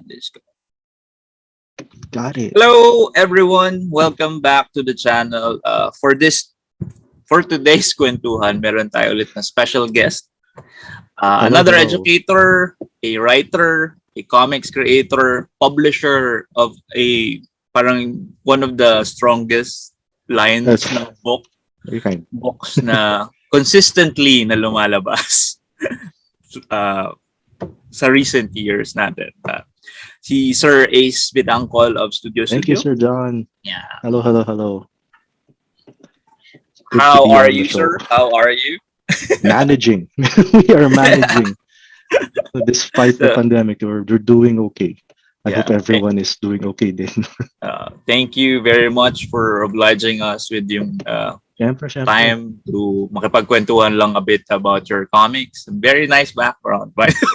this. Got it. Hello, everyone. Welcome back to the channel. For today's Kwentuhan, meron tayo ulit na special guest. Hello, Another hello. educator, a writer, a comics creator, publisher of a parang one of the strongest lines That's ng very kind. books na consistently na lumalabas uh, sa recent years natin. Si Sir Ace Vitangcol of Studio Thank you, Studio. Sir John. Yeah. Hello, hello, hello. Good to How be are on the you, show. sir? How are you? Managing. We are managing. Despite the So, pandemic, we're doing okay. I hope yeah. everyone is doing okay then. Thank you very much for obliging us with yung Siyempre, siyempre. time to makipagkwentuhan lang a bit about your comics. Very nice background, by the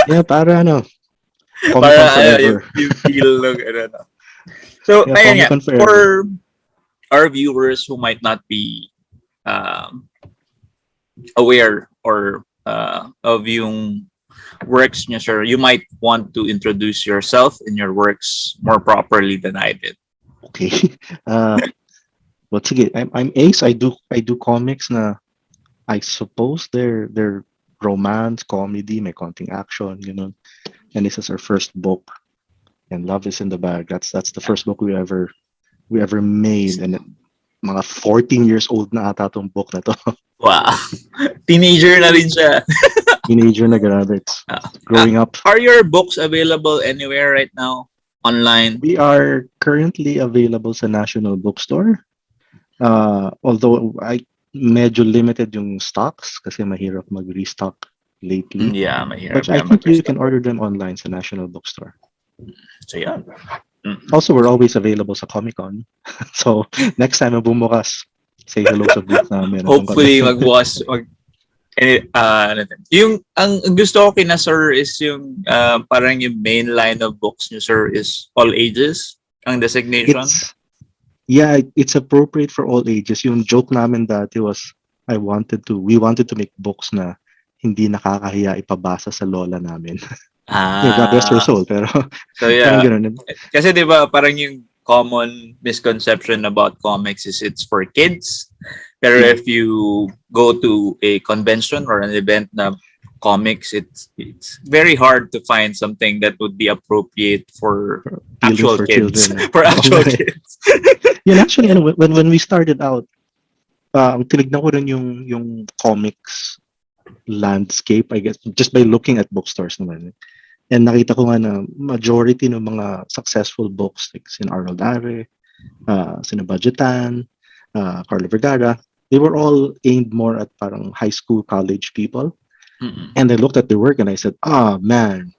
Yeah, para ano, Comic Con para forever. yung feel ng ano. So, Yeah, ayun Comic nga, Con forever. for our viewers who might not be um, aware or of yung works niya, sir, you might want to introduce yourself and your works more properly than I did. Okay. But sige, I'm Ace. I do comics na I suppose they're romance, comedy, may konting action, And this is our first book, and Love is in the Bag. That's the first book we ever made, and mga 14 years old na ata tong book na to. Wow. Teenager na rin siya. Teenager na grabe. It's growing up. Are your books available anywhere right now? Online? We are currently available sa National Bookstore. Although medyo limited yung stocks kasi mahirap mag-restock lately. Yeah, mahirap But I na think you mag-restock. can order them online sa National Bookstore. So, yeah. Also, we're always available sa Comic Con. So, next time na bumukas, say hello sa booth namin. Hopefully, magbukas. Ang gusto ko kina sir is yung parang yung main line of books niyo, sir, is all ages ang designation. It's appropriate for all ages. Yung joke namin dati was we wanted to make books na hindi nakakahiya ipabasa sa lola namin. God rest her soul, pero so yeah. parang ganun. Kasi 'di ba parang yung common misconception about comics is it's for kids. Pero if you go to a convention or an event na comics, it's very hard to find something that would be appropriate for actual kids. Children. For actual kids. Yeah, actually, when we started out, tinignan ko rin yung comics landscape, I guess, just by looking at bookstores naman. And nakita ko nga na majority ng mga successful books like sin Arnold Are, sina Budgetan, Carlo Vergara, they were all aimed more at parang high school, college people. Mm-mm. And I looked at their work and I said, man,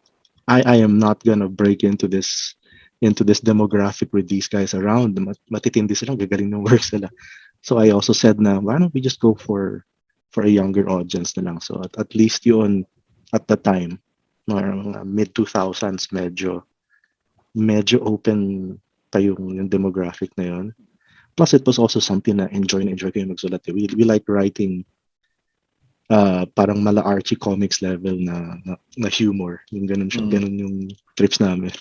I am not gonna break into this demographic with these guys around. Matitindi sila, gagaling ng works nila. So I also said na, why don't we just go for a younger audience na lang. So at least yun, at the time, mid-2000s, medyo open pa yung demographic na yun. Plus, it was also something na enjoy ko yung magsulat. We like writing parang mala-archie comics level na humor. Yung ganun siya. Ganun yung trips namin.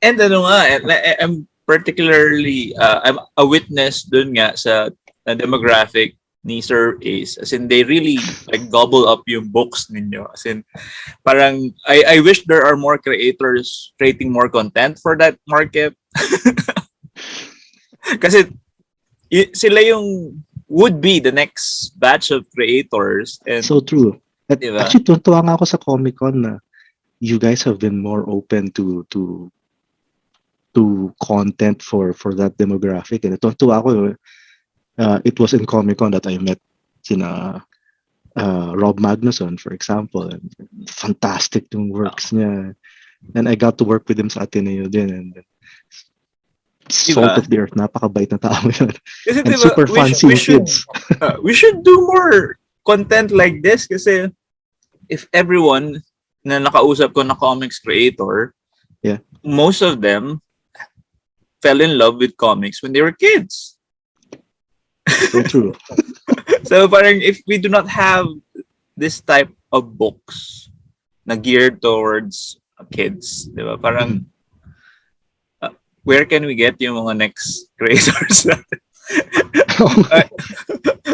And ano nga, I'm particularly, I'm a witness dun nga sa demographic ni Sir Ace. As in, they really like gobble up yung books ninyo. As in, parang, I wish there are more creators creating more content for that market. Kasi sila yung would be the next batch of creators. And, so true. Diba? Actually, tuntua nga ako sa Comic Con na you guys have been more open to content for that demographic. And tuntua ako, it was in Comic Con that I met sina Rob Magnuson, for example. And fantastic yung works niya. And I got to work with him sa Ateneo din. And salt of the earth, napakabait na tao yun. Kasi and diba, super fun seeing kids. We should do more content like this kasi if everyone na nakausap ko na comics creator, most of them fell in love with comics when they were kids. So true. So parang if we do not have this type of books, na geared towards kids, di ba? Parang, Mhm. where can we get yung mga next creators natin?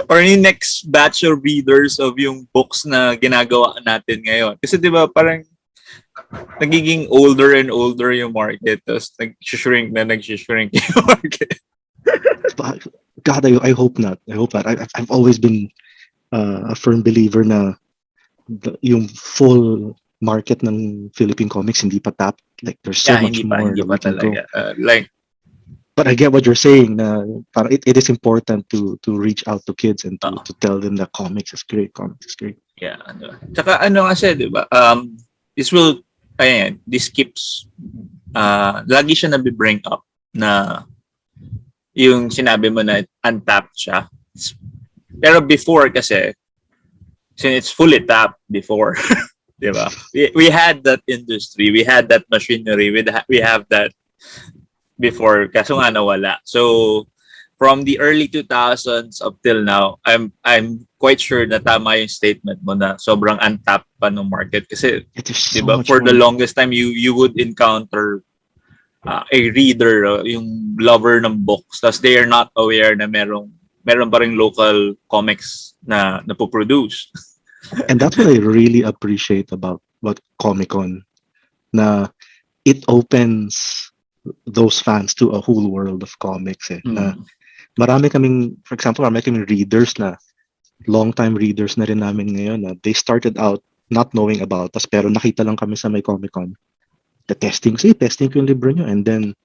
Or yung next batch of readers of yung books na ginagawa natin ngayon. Kasi di ba parang nagiging older and older yung market, tapos nag-shrink yung market. But, God, I hope not. I hope not. I've always been a firm believer na yung full market ng Philippine comics hindi pa tap. Like there's so Yeah, much more hindi that pa we can go. talaga. Like, But I get what you're saying. Na parang it is important to reach out to kids and to tell them that comics is great. Comics is great. yeah, ano. Tsaka ano kasi, di ba, this keeps, lagi siya nabi-bring up na yung sinabi mo na untapped siya. Pero before kasi, since it's fully tapped before, di ba? We had that industry, we had that machinery, we have that before, kaso nga nawala. So, from the early 2000s up till now, I'm quite sure na tama yung statement mo na sobrang untapped pa ng market kasi, It is di so ba, much for the more. longest time you would encounter a reader, yung lover ng books, tas they are not aware na meron pa ring local comics na napoproduce. And that's what I really appreciate about what Comic-Con, na it opens those fans to a whole world of comics. Na marami kaming, for example, marami kaming readers na long-time readers na rin namin ngayon na they started out not knowing about us pero nakita lang kami sa may Comic-Con. Testing ko yung libro nyo and then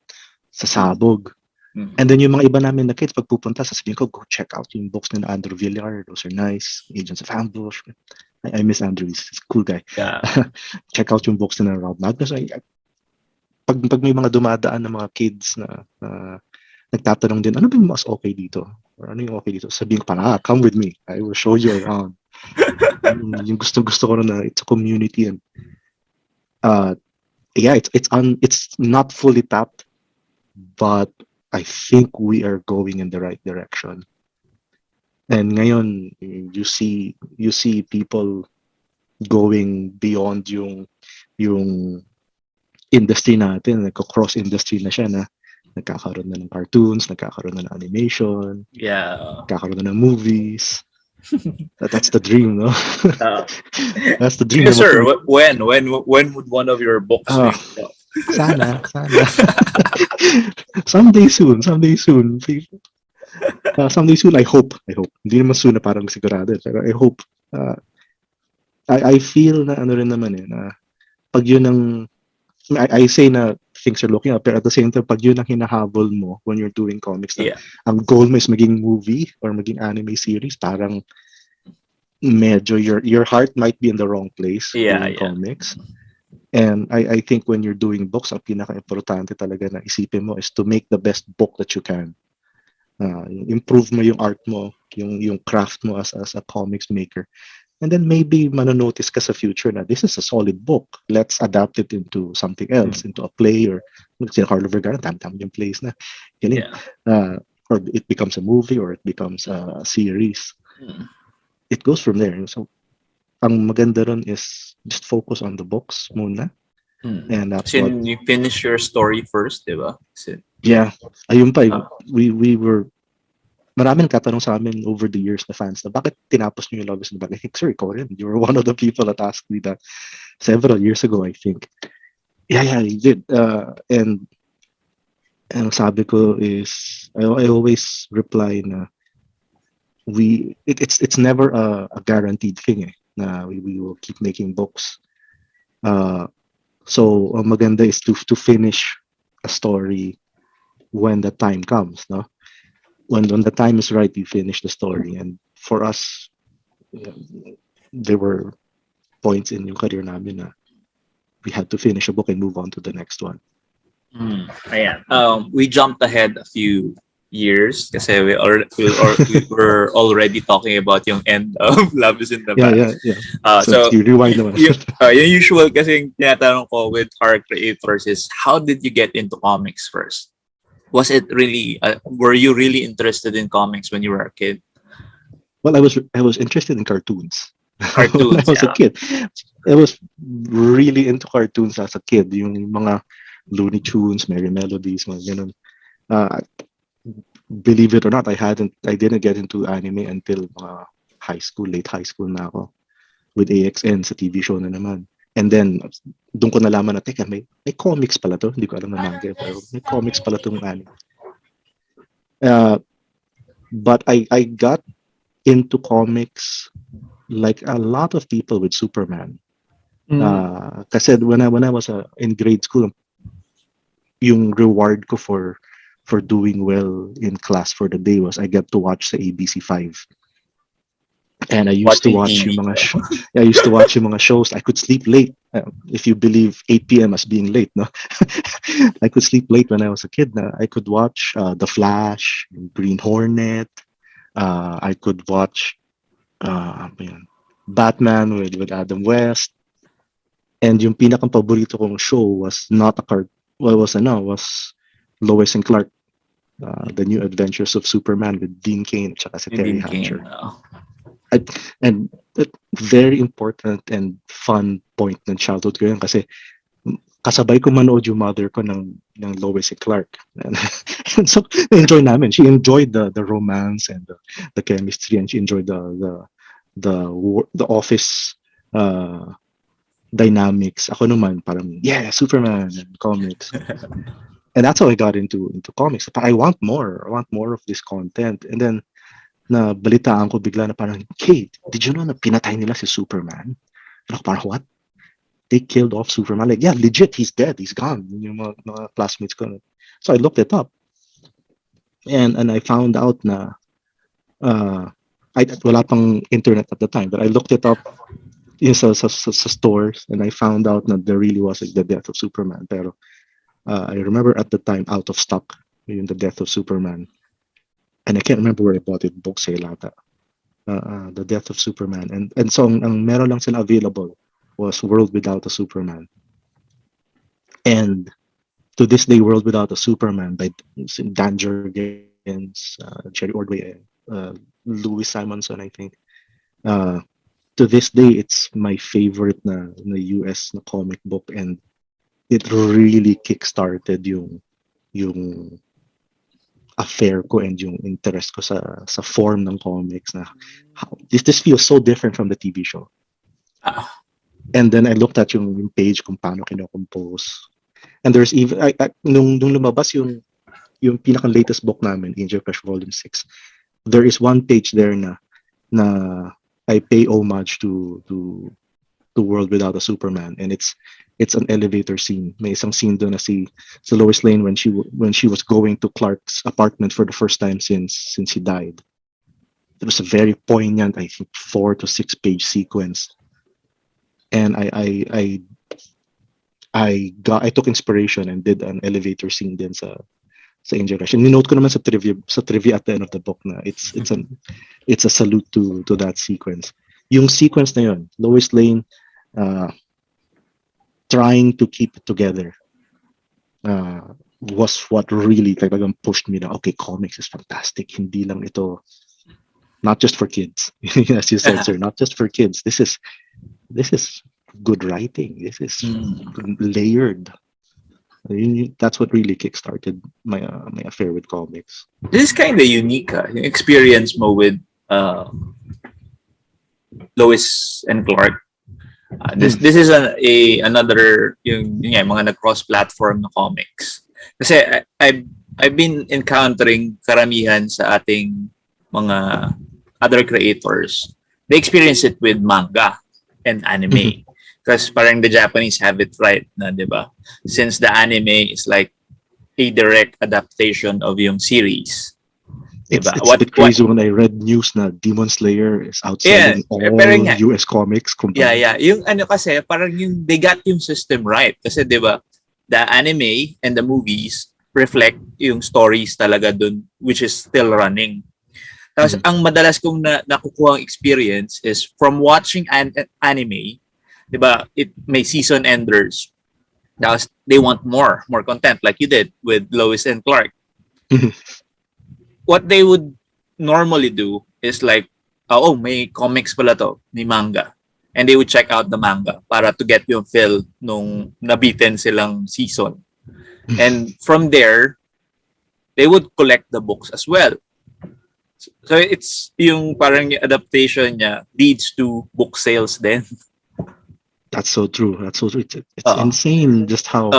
sasabog. And then yung mga iba namin na kids, pag pupunta, sasabihin ko, go check out yung books na Andrew Villar. Those are nice. Agents of Ambush. I miss Andrew. He's a cool guy. Yeah. Check out yung books na Rob Magnus. Pag may mga dumadaan na mga kids na nagtatanong din, ano ba yung mas okay dito? Or ano yung okay dito? Sabihin ko pala, come with me. I will show you around. Yung gusto ko na it's a community and yeah, it's not fully tapped, but I think we are going in the right direction. And ngayon, you see people going beyond yung industry natin, nagko-cross industry na siya na nagkakaroon na ng cartoons, nagkakaroon na ng animation, nagkakaroon na ng movies. That's the dream, no? That's the dream. Yes, sir. When would one of your books be? Sana. Someday soon. Someday soon, I hope. Hindi naman soon na parang sigurado. Pero I hope. I feel na ano rin naman na pag yun ang, I say na things are looking up, pero at the same time, pag yun ang hinahabol mo when you're doing comics, na ang goal mo is maging movie or maging anime series, parang medyo your heart might be in the wrong place doing comics. And I think when you're doing books, ang pinaka-importante talaga na isipin mo is to make the best book that you can. Improve mo yung art mo, yung craft mo as a comics maker. And then maybe manonotice ka sa future na this is a solid book. Let's adapt it into something else, into a play or si Carlo Vergara, tam-tam yung plays na. Or it becomes a movie or it becomes a series. It goes from there. So ang maganda ron is just focus on the books muna. And that's what you finish your story first, di ba? Yeah. Ayun pa, we were maraming nagtatanong sa amin over the years na fans na bakit tinapos niyo yung Love is in the Bag? I think, sir, ikaw rin. You were one of the people that asked me that several years ago, I think. Yeah, you did. And sabi ko is, I always reply na it's never a guaranteed thing na we will keep making books. So maganda is to finish a story when the time comes, no? When the time is right, you finish the story. And for us, there were points in yung career namin na we had to finish a book and move on to the next one. Ayan. We jumped ahead a few years kasi we were already talking about yung end of Love is in the Bag. Yeah. So you rewind naman. Yung usual kasi tinatanong ko with our creators is, how did you get into comics first? Was it really, were you really interested in comics when you were a kid? Well, I was interested in cartoons. when I Cartoons, was a yeah. kid. I was really into cartoons as a kid. Yung mga Looney Tunes, Merry Melodies, mga ganun. Uh, believe it or not, I didn't get into anime until high school, late high school na ako with AXN sa TV show na naman. And then, doon ko nalaman na, teka, may comics pala to. Hindi ko alam na manga, pero may comics pala tong anime. But I got into comics like a lot of people with Superman. Kasi when I was in grade school, yung reward ko for doing well in class for the day was I get to watch the ABC5. And I used to Watching watch TV. I used to watch yung mga shows. I could sleep late. If you believe 8 p.m. as being late, no? I could sleep late when I was a kid. I could watch The Flash, Green Hornet. I could watch Batman with Adam West. And yung pinakang paborito kong show was not a card. Well, was Lois and Clark, The New Adventures of Superman with Dean Cain at si Terry Hindi Hatcher. game. And very important and fun point ng childhood ko yun kasi kasabay ko manood yung mother ko ng Lois and Clark. And so enjoy namin. She enjoyed the romance and the chemistry, and she enjoyed the office dynamics. Ako naman parang Superman and comics. And that's how I got into comics. But I want more. I want more of this content. And then na balitaan ko bigla na parang, Kate, did you know na pinatay nila si Superman? And ako parang, what? They killed off Superman? Like, yeah, legit, he's dead. He's gone. Yung mga classmates ko. So I looked it up. And I found out na wala pang internet at the time, but I looked it up sa stores, and I found out that there really was like the death of Superman. Pero I remember at the time, out of stock, yung the death of Superman. And I can't remember where I bought it, book sale ata. The Death of Superman. And so ang meron lang sila available was World Without a Superman. And to this day, World Without a Superman by Dan Jurgens, Jerry Ordway, Louis Simonson, I think. To this day, it's my favorite na US na comic book, and it really kickstarted yung affair ko and yung interest ko sa form ng comics na this feels so different from the TV show. And then I looked at yung page kung paano kino-compose. And there's even nung lumabas yung pinaka latest book namin, Angel Crush Volume 6. There is one page there na I pay homage to World Without a Superman, and it's an elevator scene. May isang scene doon na si Lois Lane when she was going to Clark's apartment for the first time since he died. It was a very poignant, I think, 4 to 6 page sequence, and I took inspiration and did an elevator scene din sa Angel Crush. And ninote ko naman sa trivia at the end of the book na it's a salute to that sequence. Yung sequence na yun, Lois Lane trying to keep it together was what really talagang pushed me na, okay, comics is fantastic. Hindi lang ito, not just for kids. As you said, sir, not just for kids. This is good writing. This is layered. That's what really kickstarted my affair with comics. This is kind of unique, yung experience mo with Lois and Clark. This is another yung mga nag-cross-platform na comics. Kasi I've been encountering karamihan sa ating mga other creators. They experience it with manga and anime. Because parang the Japanese have it right na, di ba? Since the anime is like a direct adaptation of yung series. Diba? It's a bit crazy when I read news na Demon Slayer is outselling all US comics. Yeah. Yung kasi, parang they got yung system right. Kasi diba, the anime and the movies reflect yung stories talaga dun, which is still running. Tapos, ang madalas kong nakukuha experience is from watching anime, diba, it may season enders. Tapos, they want more content like you did with Lois and Clark. What they would normally do is like may comics pala to, ni manga. And they would check out the manga para to get yung feel nung nabitin silang season. And from there, they would collect the books as well. So it's yung parang yung adaptation niya leads to book sales then. That's so true. That's so true. It's Oo. insane just how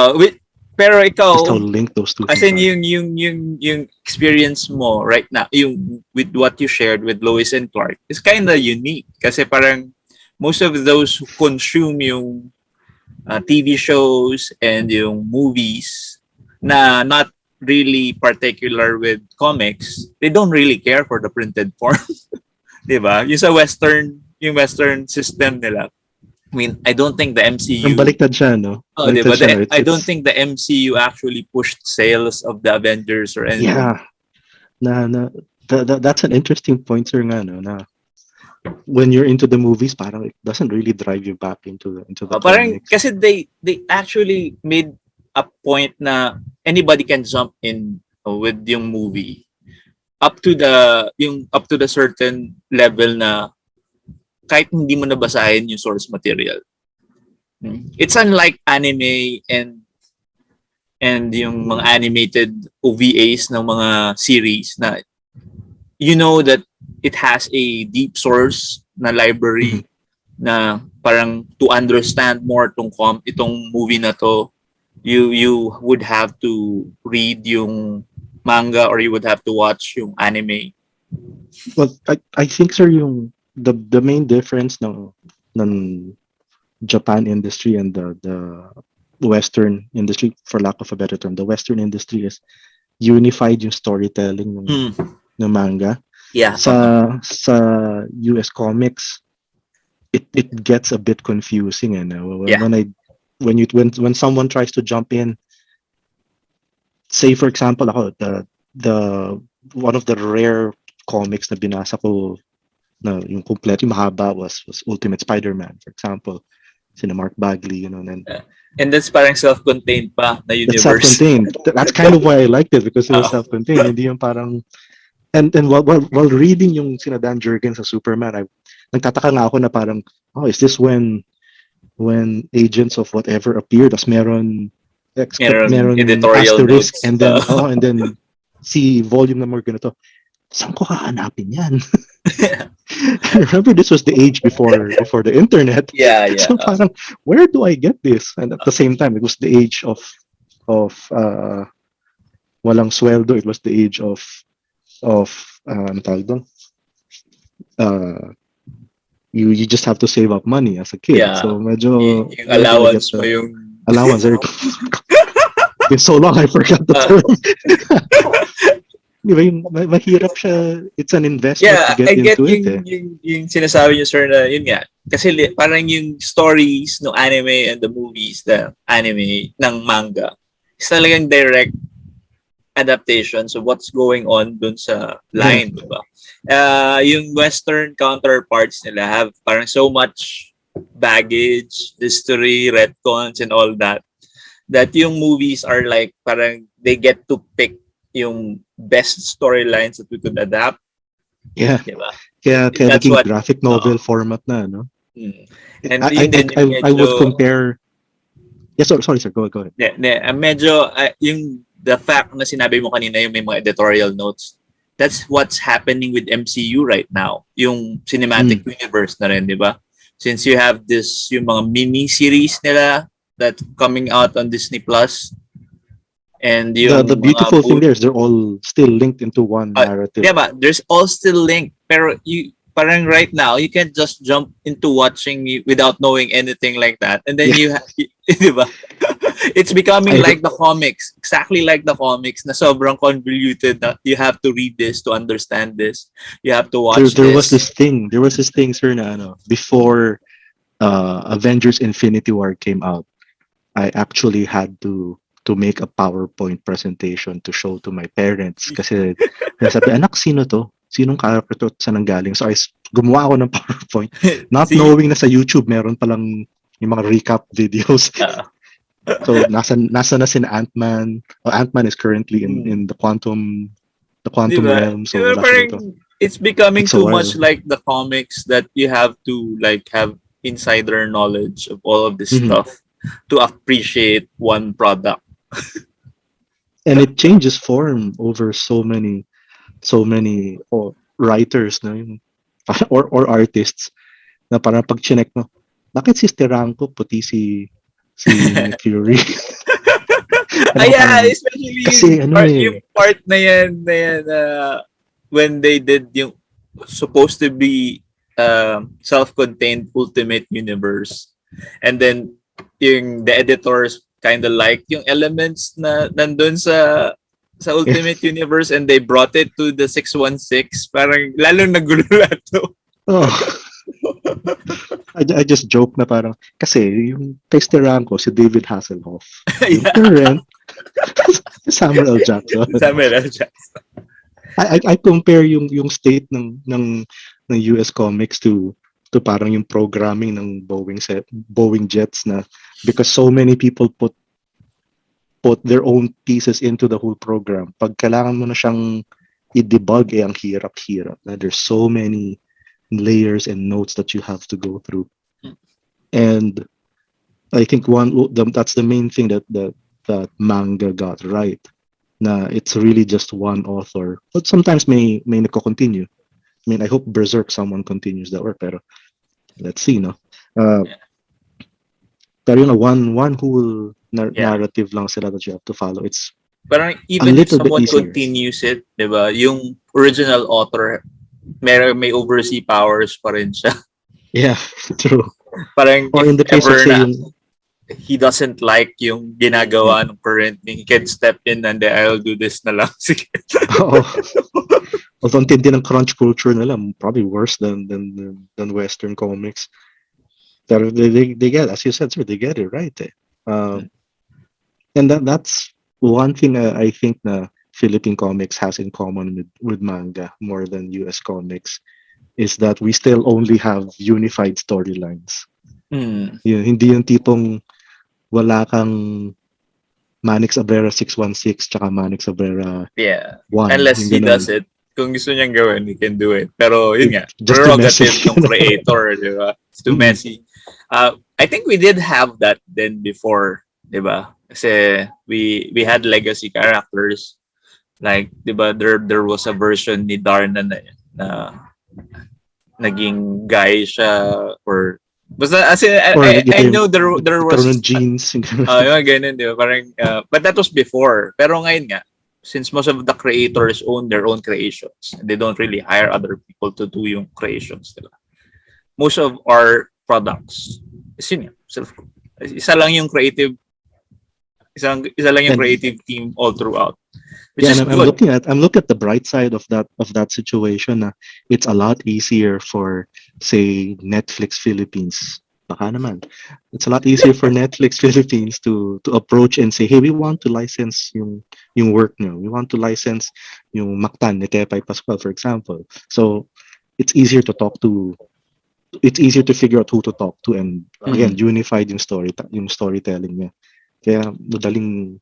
Pero ikaw, linked those two as things in are. yung experience mo right now, yung with what you shared with Lois and Clark is kind of unique kasi parang most of those who consume yung TV shows and yung movies na not really particular with comics, they don't really care for the printed form. 'Di ba? Yung western system nila. I mean, I don't think the MCU. Ang baliktad siya, no? Oh, Baliktad diba? siya, no? I don't think the MCU actually pushed sales of the Avengers or anything. Yeah. That's an interesting point, sir, nga, no? Na when you're into the movies, parang it doesn't really drive you back into the Parang comics. kasi they actually made a point na anybody can jump in with yung movie up to the certain level na kahit hindi mo nabasahin yung source material. It's unlike anime and yung mga animated OVAs ng mga series na you know that it has a deep source na library na parang to understand more itong movie na to, you would have to read yung manga or you would have to watch yung anime. Well, I think, sir, yung the main difference ng Japan industry and the Western industry, for lack of a better term, the Western industry is unified yung storytelling ng manga. Yeah. Sa US comics, it gets a bit confusing, when someone tries to jump in, say for example ako, the one of the rare comics na binasa ko na yung complete, yung mahaba was Ultimate Spider-Man, for example, sina Mark Bagley, and that's parang self-contained pa na universe. That's self-contained. That's kind of why I liked it, because it was self-contained. Hindi yung parang and while reading yung sina Dan Jurgen sa Superman, nagtataka nga ako na parang, is this when agents of whatever appeared, as meron editorial asterisk notes. and then si volume number ganito. Saan ko hahanapin yan? Remember, this was the age before the internet. Yeah. So parang, where do I get this? And at the same time, it was the age of walang sweldo. It was the age of ano tawag doon? You just have to save up money as a kid. Yeah. So medyo yung allowance mo yung allowance. It's so long I forgot the term. Di ba, yung mahirap siya, it's an investment to get into it. Yung sinasabi niyo, sir, na yun nga. Kasi parang yung stories ng anime and the movies, the anime ng manga, is talagang direct adaptation. So what's going on dun sa line, di ba? Yung Western counterparts nila have parang so much baggage, history, retcons, and all that yung movies are like, parang they get to pick yung best storylines that we could adapt. Yeah. Diba? Kaya naging graphic novel format na, no? And I would compare. Yes, sorry sir, go ahead. Medyo yung the fact na sinabi mo kanina yung may mga editorial notes, that's what's happening with MCU right now. Yung cinematic universe na rin, di ba? Since you have yung mga mini series nila that coming out on Disney Plus. And the beautiful thing there is they're all still linked into one narrative. Yeah, but there's all still linked. Pero parang right now, you can't just jump into watching without knowing anything like that. And then diba? It's becoming like the comics. Exactly like the comics na sobrang convoluted na you have to read this to understand this. You have to watch there was this thing, sir, na before Avengers Infinity War came out, I actually had to make a PowerPoint presentation to show to my parents kasi nasabi, anak, sino to? Sinong character to? Saan nanggaling? So gumawa ako ng PowerPoint not knowing na sa YouTube meron palang yung mga recap videos. So nasa na sin Ant-Man. Ant-Man is currently in the quantum diba? realm, so diba, wala siya dito. it's becoming It's a too much while. like the comics that you have to like have insider knowledge of all of this Mhm. stuff to appreciate one product. And it changes form over so many writers na yun, or artists na parang pag chinek mo, bakit si Steranko puti si Nick Fury? And ako Yeah, parang, especially kasi ano yung eh, part na yan, when they did yung supposed to be self-contained ultimate universe, and then the editors kind of like yung elements na nandun sa ultimate universe, and they brought it to the 616, parang lalong nagulo lahat to. oh, I just joke na parang, kasi yung kay Steranko, si David Hasselhoff. Yung Yeah. current, Samuel L. Jackson. Samuel L. Jackson. I compare yung state ng US Comics to parang yung programming ng Boeing jets na, because so many people put their own pieces into the whole program. Pag kailangan mo na siyang i-debug, ang hirap-hirap. There's so many layers and notes that you have to go through. And I think that's the main thing that manga got right. Na it's really just one author. But sometimes may nagko-continue. I mean, I hope Berserk someone continues that work, pero let's see, no? Yeah. Pero yun, one whole Yeah. narrative lang sila that you have to follow. It's Parang a even if little bit someone easier. continues it, 'di ba? Yung original author may oversee powers pa rin siya. Yeah, true. Parang Or if in the case of ever say na yung he doesn't like yung ginagawa ng current, he can step in and then I'll do this na lang. Sige. oo. Although ang tindi ng crunch culture nila, probably worse than Western comics. Pero they get, as you said, sir, they get it right. Eh. And that's one thing I think na Philippine comics has in common with manga more than US comics is that we still only have unified storylines. Hindi yung tipong wala kang Manix Abrera 616 tsaka Manix Abrera Yeah. 1. Unless Yung he ganun. does it. Kung gusto niyang gawin, he can do it. Pero yun nga, Just too messy. prerogative ng creator, di ba? It's too messy. I think we did have that then before, di ba? Kasi we had legacy characters. Like, di ba, there was a version ni Darna na naging guy siya, or basta, as in, Or I know there was ng jeans. yung ganun, di ba? Parang, but that was before. Pero ngayon nga, since most of the creators own their own creations, they don't really hire other people to do yung creations nila. Most of our products is yun, isa lang yung creative team all throughout, which is I'm good. I'm looking at the bright side of that situation. It's a lot easier for, say, Netflix Philippines. Baka naman. It's a lot easier for Netflix Philippines to approach and say, hey, we want to license yung work nyo. We want to license yung Mactan ni Tepay Pascual, for example. So it's easier to figure out who to talk to, and again, unified yung storytelling niya. Kaya madali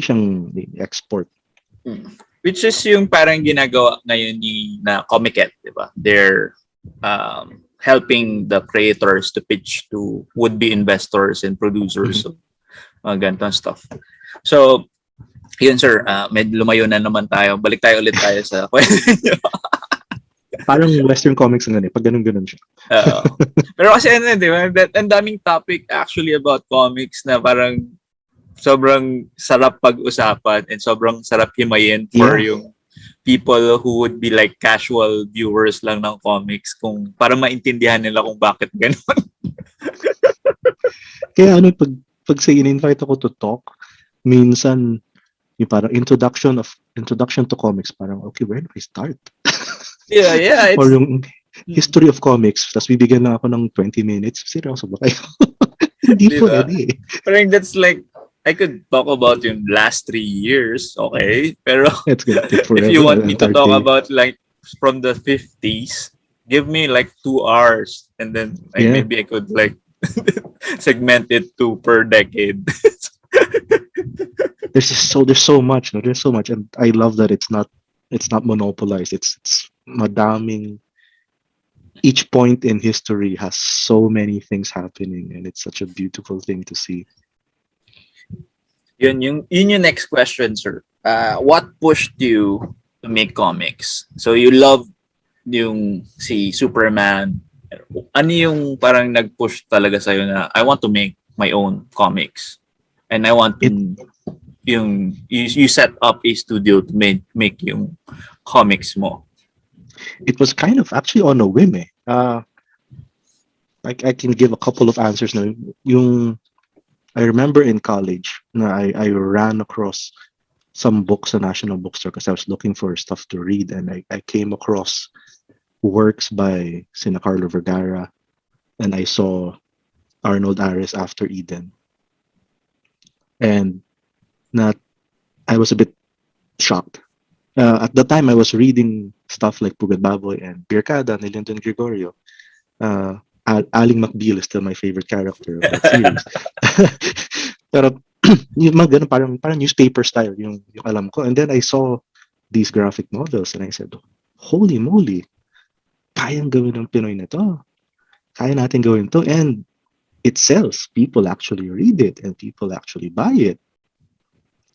siyang export. Which is yung parang ginagawa ngayon na Comiket, di ba? They're helping the creators to pitch to would-be investors and producers of ganitong stuff. So, yun sir, medyo lumayo na naman tayo. Balik tayo sa kwento nyo. Parang Western comics nga pag ganun siya. Pero kasi di ba, ang daming topic actually about comics na parang sobrang sarap pag-usapan and sobrang sarap himayin for yung people who would be like casual viewers lang ng comics, kung para maintindihan nila kung bakit gano'n. Kaya pag say in-invite ako to talk, minsan yung parang introduction to comics, parang okay, where do I start? Yeah. Or yung history of comics, tapos bibigyan na ako ng 20 minutes. Seryoso ba kayo? Hindi pwede eh. Parang that's like, I could talk about yung last 3 years, okay? Pero It's gonna take forever. if you want me to talk about like from the 50s, give me like 2 hours, and then maybe I could like segment it to per decade. There's so much, and I love that it's not It's not monopolized. It's madaming. Each point in history has so many things happening, and it's such a beautiful thing to see. Yun yung next question, sir. What pushed you to make comics? So you love yung si Superman. Ano yung parang nag-push talaga sa'yo na I want to make my own comics and I want It to you set up a studio to make yung comics mo. it was kind of actually on a whim. I can give a couple of answers now. Yung I remember in college, I ran across some books at National Bookstore because I was looking for stuff to read, and I came across works by Sina Carlo Vergara, and I saw Arnold Ares After Eden, and not I was a bit shocked. At the time, I was reading stuff like Pugad Baboy and Birkada ni Lyndon Gregorio. Aling McBeal is still my favorite character of that series. Pero yung mga ganun, parang newspaper style yung alam ko. And then I saw these graphic novels and I said, holy moly, kayang gawin ng Pinoy na to. Kaya natin gawin to. And it sells. People actually read it and people actually buy it.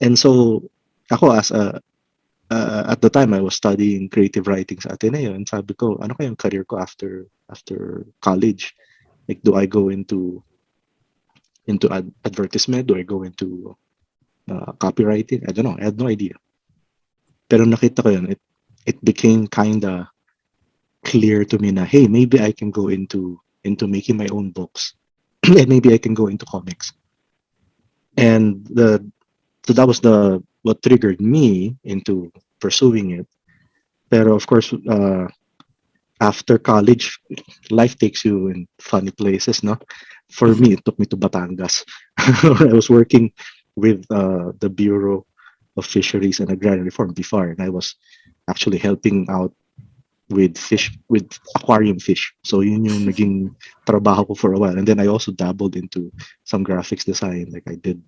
And so, ako at the time I was studying creative writing sa Ateneo, and sabi ko, ano kayang career ko after college? Like, do I go into advertisement? Do I go into copywriting? I don't know. I had no idea. Pero nakita ko yun, it became kinda clear to me na, hey, maybe I can go into making my own books. And maybe I can go into comics. And so that was what triggered me into pursuing it. Pero of course, after college, life takes you in funny places, no? For me, it took me to Batangas. I was working with the Bureau of Fisheries and Agrarian Reform, BIFAR, and I was actually helping out with aquarium fish. So yun yung naging trabaho ko for a while. And then I also dabbled into some graphics design. Like, I did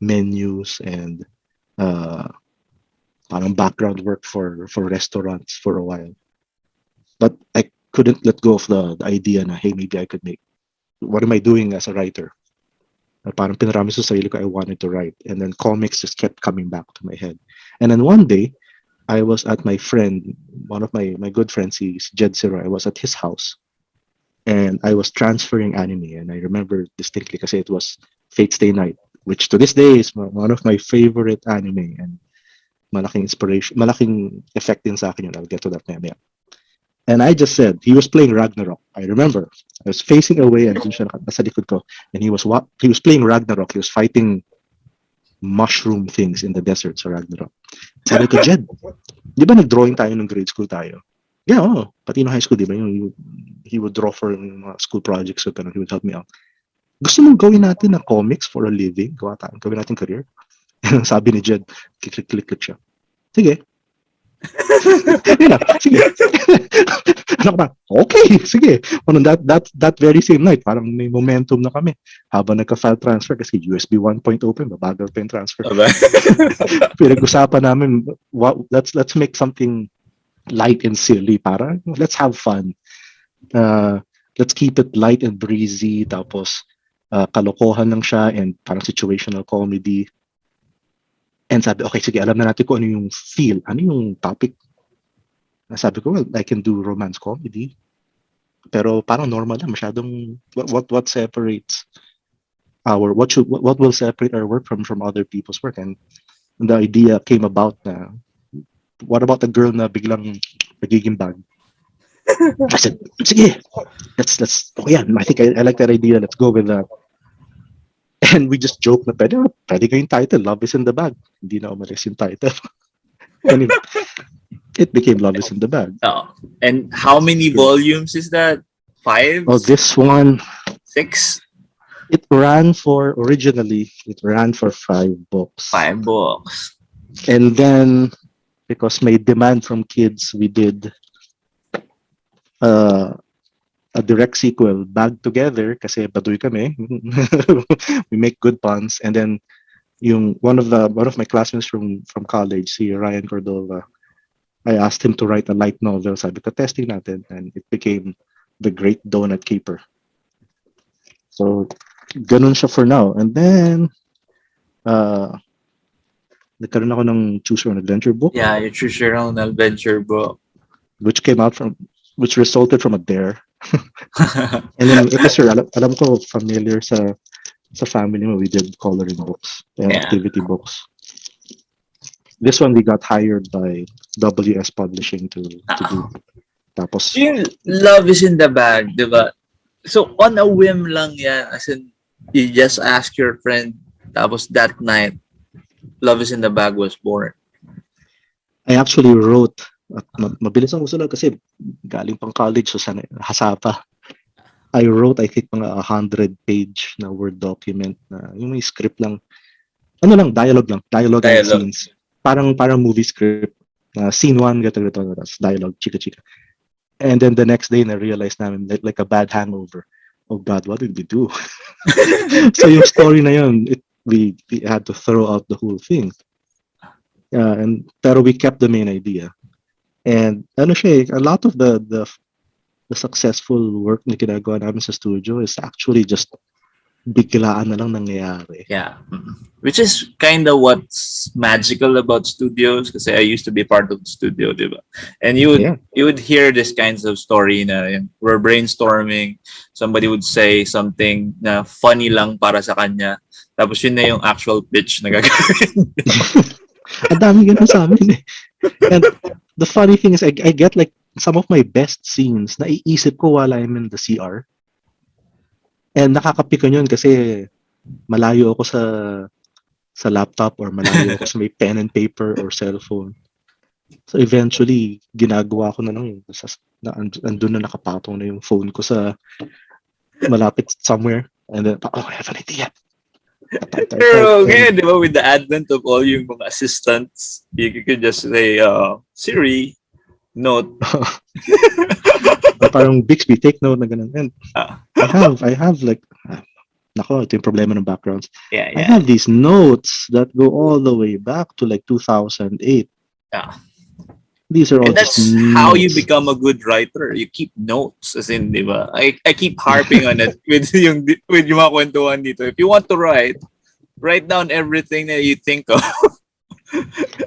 menus and parang background work for restaurants for a while. But I couldn't let go of the idea na, hey, maybe I could make, what am I doing as a writer? Parang pinarami sa sarili ko, I wanted to write. And then comics just kept coming back to my head. And then one day, I was at my friend, one of my good friends, he's Jed Siro. I was at his house. And I was transferring anime. And I remember distinctly kasi it was Fate Stay Night, which to this day is one of my favorite anime. And malaking inspiration, malaking effect din sa akin yun. I'll get to that mamaya. And I just said, he was playing Ragnarok. I remember. I was facing away and nasa likod ko. And he was playing Ragnarok. He was fighting mushroom things in the desert sa Ragnarok. Sabi ko, Jed, di ba nag-drawing tayo nung grade school tayo? Yeah, oh. Pati nung high school, di ba? He would draw for school projects, so he would help me out. Gusto mong gawin natin na comics for a living? Gawin natin career? Sabi ni Jed, click siya. Sige. Sige. Ano ka ba? Okay, sige. That very same night, parang may momentum na kami. Habang nagka-file transfer, kasi USB 1.0 pa, mabagal pa yung transfer. Pinag-usapan namin, let's make something light and silly. Para let's have fun. Let's keep it light and breezy. Tapos, kalokohan lang siya and parang situational comedy. And sabi, okay, sige, alam na natin kung ano yung feel, ano yung topic. Sabi ko, well, I can do romance comedy. Pero parang normal lang, masyadong, what separates what will separate our work from other people's work? And the idea came about na, what about a girl na biglang nagiging bad? I said, sige, let's okay, yeah, I think I like that idea, let's go with that. And we just joke na pwede ko yung title, Love is in the Bag. Hindi na umalis yung title. Anyway, it became Love is in the Bag. Oh. And how many volumes is that? 5? Oh, this one, 6? Originally, it ran for 5 books. 5 books. And then, because may demand from kids, we did a direct sequel, Bag Together, kasi baduy kami. We make good puns. And then one of my classmates from college, si Ryan Cordova, I asked him to write a light novel. Sabi ko, testing natin. And it became The Great Donut Keeper. So, ganun siya for now. And then, nagkaroon ako ng Choose Your Own Adventure book, Yeah, you choose your own adventure book. which resulted from a dare. And then, ito sir, alam ko familiar sa family mo, we did coloring books and Yeah. activity books. This one, we got hired by WS Publishing to do. Tapos, Yung love is in the bag, di ba? So, on a whim lang yan. As in, you just ask your friend, tapos that night, Love is in the Bag was born. I actually wrote, at mabilis ang gusto lang kasi galing pang college, so sana hasapa. I wrote, I think, mga 100-page na Word document na yung may script lang. Ano lang, dialogue and scenes. Parang movie script. Scene 1, gato, that's dialogue, chika-chika. And then the next day, na-realize namin, like a bad hangover. Oh God, what did we do? So yung story na yun, we had to throw out the whole thing. Pero we kept the main idea. And ano siya, a lot of the successful work na ginagawa namin sa studio is actually just biglaan na lang nangyayari. Yeah. Which is kind of what's magical about studios kasi I used to be part of the studio, di ba? And you would hear this kinds of story na we're brainstorming, somebody would say something na funny lang para sa kanya, tapos yun na yung actual pitch na gagawin. Ang dami ganun sa amin eh. And the funny thing is, I get like some of my best scenes na iisip ko while I'm in the CR. And nakakapikon yun kasi malayo ako sa laptop or malayo ako sa may pen and paper or cellphone. So eventually, ginagawa ko na lang yun. Andun na nakapatong na yung phone ko sa malapit somewhere. And then, I have an idea. Pero ngayon, di ba, with the advent of all yung mga assistants, you could just say, Siri, note. Parang Bixby, take note na ganun. And I have like, nako, ito yung problema ng backgrounds. Yeah. I have these notes that go all the way back to like 2008. Yeah. These are all that's how you become a good writer. You keep notes, as in, di ba? I keep harping on it with yung mga kwentuhan dito. If you want to write down everything that you think of.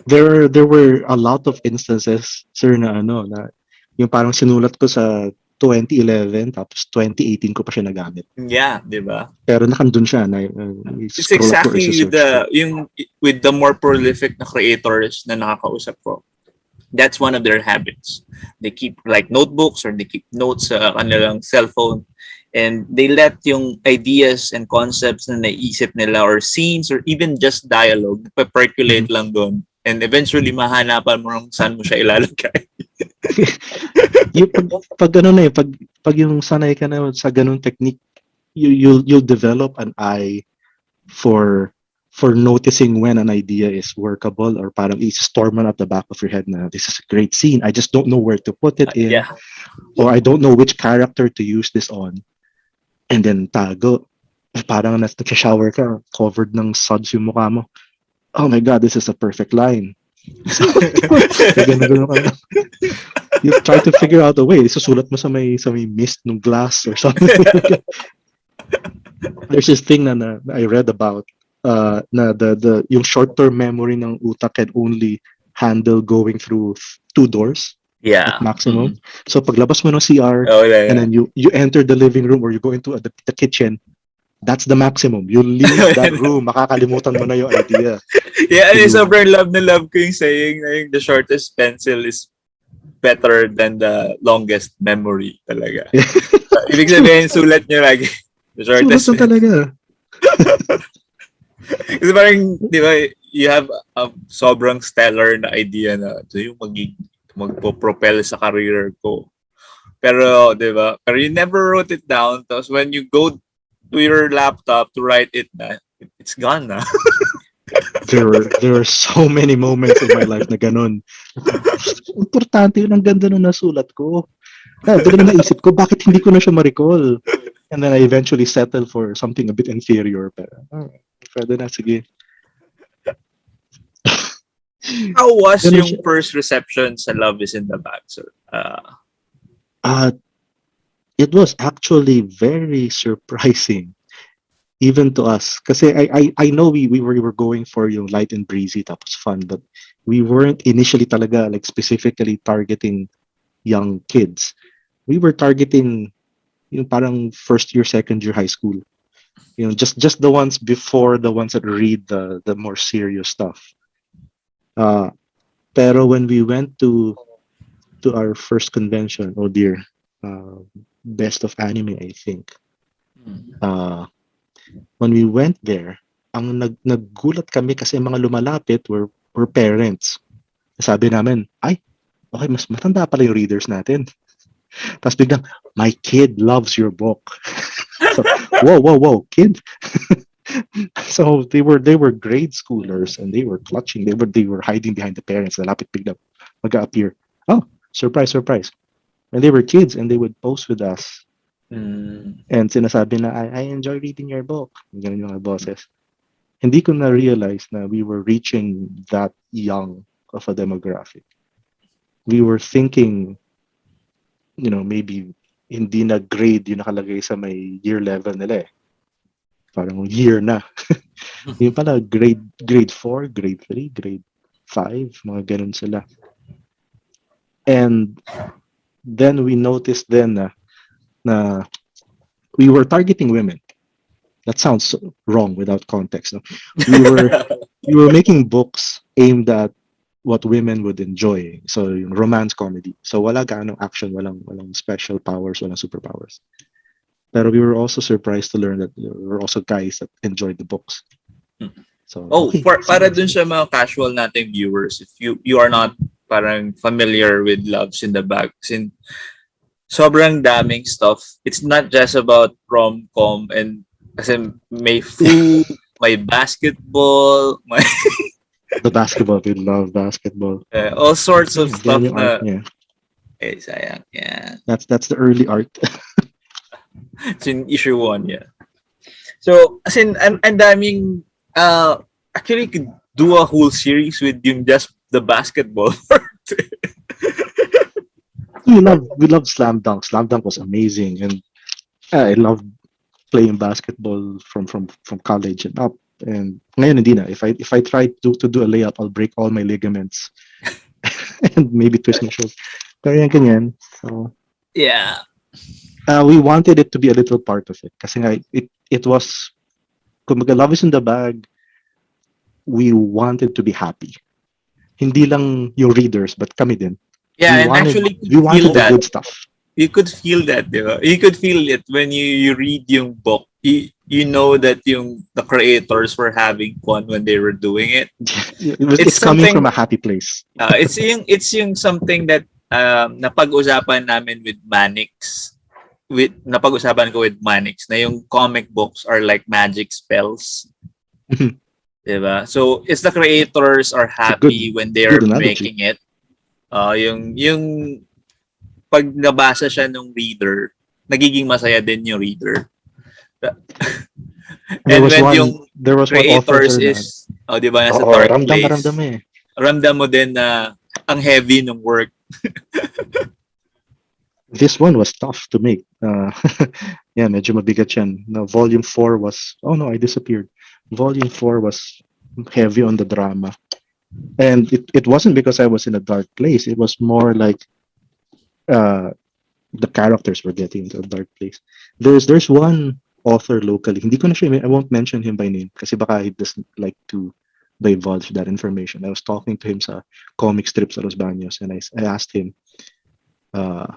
There were a lot of instances, sir, na yung parang sinulat ko sa 2011 tapos 2018 ko pa siya nagamit. Yeah, di ba? Pero nakandun siya na it's exactly with the more prolific na creators na nakakausap ko. That's one of their habits. They keep like notebooks or they keep notes sa kanilang cellphone and they let yung ideas and concepts na naisip nila or scenes or even just dialogue percolate lang doon and eventually mahanapan mo saan mo siya ilalagay. Yung pag ganun pag yung sanay ka na sa ganung technique, you'll develop an eye for noticing when an idea is workable or parang i-storm at the back of your head na this is a great scene, I just don't know where to put it in, or I don't know which character to use this on, and then tago, parang nag-shower ka, covered ng suds yung mukha mo, oh my God, this is a perfect line. You try to figure out a way, susulat mo sa may mist ng glass or something. There's this thing na I read about na yung short-term memory ng utak can only handle going through 2 doors at maximum. So paglabas mo ng CR and then you enter the living room or you go into the kitchen, that's the maximum. You leave that room, makakalimutan mo na yung idea. Yeah, sobrang love ko yung saying na yung the shortest pencil is better than the longest memory talaga. Ibig sabihin, sulat nyo lagi. The shortest. Sulat talaga. Kasi parang, di ba, you have a sobrang stellar na idea na ito yung magpo-propel sa career ko. Pero, di ba, pero you never wrote it down. Tapos when you go to your laptop to write it na, it's gone na. There were so many moments in my life na ganun. Importante yun, ang ganda nung nasulat ko. Doon na naisip ko, bakit hindi ko na siya ma-recall? And then I eventually settled for something a bit inferior. Pero, pwede na, sige. How was Ganun yung siya. first reception sa Love is in the Bag, sir? Uh, it was actually very surprising even to us. Kasi I know we were going for yung light and breezy tapos fun, but we weren't initially talaga like specifically targeting young kids. We were targeting yung parang first year, second year high school. You know, just the ones before the ones that read the more serious stuff. Uh, pero when we went to our first convention, oh dear, uh, best of anime, I think. Hmm. Uh, when we went there, ang naggulat kami kasi ang mga lumalapit were parents. Sabi namin, ay, okay, mas matanda pala yung readers natin. Tapos biglang, my kid loves your book. So, whoa, kid. So they were grade schoolers and they were clutching. They were hiding behind the parents. Lalapit bigla mag-appear. Oh, surprise, surprise. And they were kids and they would post with us. Mm. And sinasabi na, I enjoy reading your book. Ganun yung mga boses. Hindi ko na-realize na we were reaching that young of a demographic. We were thinking, maybe hindi na grade yung nakalagay sa may year level nila eh. Parang year na. Yung pala, grade 4, grade 3, grade 5, mga ganun sila. And then we noticed then na we were targeting women. That sounds wrong without context. No? We were we were making books aimed at what women would enjoy. So yung romance comedy. So wala gaano action, walang special powers, walang superpowers. Pero we were also surprised to learn that there were also guys that enjoyed the books. So Oh, okay, para sige, dun sige. sa mga casual nating viewers, if you are not parang familiar with Loves in the Bag, sin sobrang daming stuff. It's not just about rom-com and kasi may food, may basketball, may The basketball, we love basketball. all sorts of Yeah, stuff ganyan yung art na niya. sayang. Yeah. That's the early art. It's in issue 1, yeah. So, as in, ang daming, actually, could do a whole series with yung just the basketball. we love slam dunk. Slam dunk was amazing, and I loved playing basketball from college and up. And ngayon hindi na. If I try to do a layup, I'll break all my ligaments and maybe twist my shoulder. Pero yan ganyan. So Yeah. we wanted it to be a little part of it. Kasi nga, it was, kumbaga, love is in the bag. We wanted to be happy. Hindi lang yung readers, but kami din. Yeah, We and wanted actually could we feel wanted the that. good stuff. You could feel that, di ba? You could feel it when you read yung book. You know that yung the creators were having fun when they were doing it. It's It's coming from something a happy place. it's yung something that napag-usapan namin with Manix, with napag-usapan ko with Manix na yung comic books are like magic spells. Diba? So, it's the creators are It's a good happy when they're analogy. making it. Yung pag nabasa siya ng reader, nagiging masaya din yung reader. And when yung There was one author creators sir na, is, di ba, nasa oo, dark ramdam place, eh. ramdam mo din na ang heavy ng work. This one was tough to make. Yeah, medyo mabigat yan. No, volume 4 was, oh no, I disappeared. Volume 4 was heavy on the drama. And it wasn't because I was in a dark place. It was more like uh, the characters were getting into a dark place. There's one author locally. Hindi ko na siya, I won't mention him by name kasi baka he doesn't like to divulge that information. I was talking to him sa comic strips sa Los Baños and I asked him uh,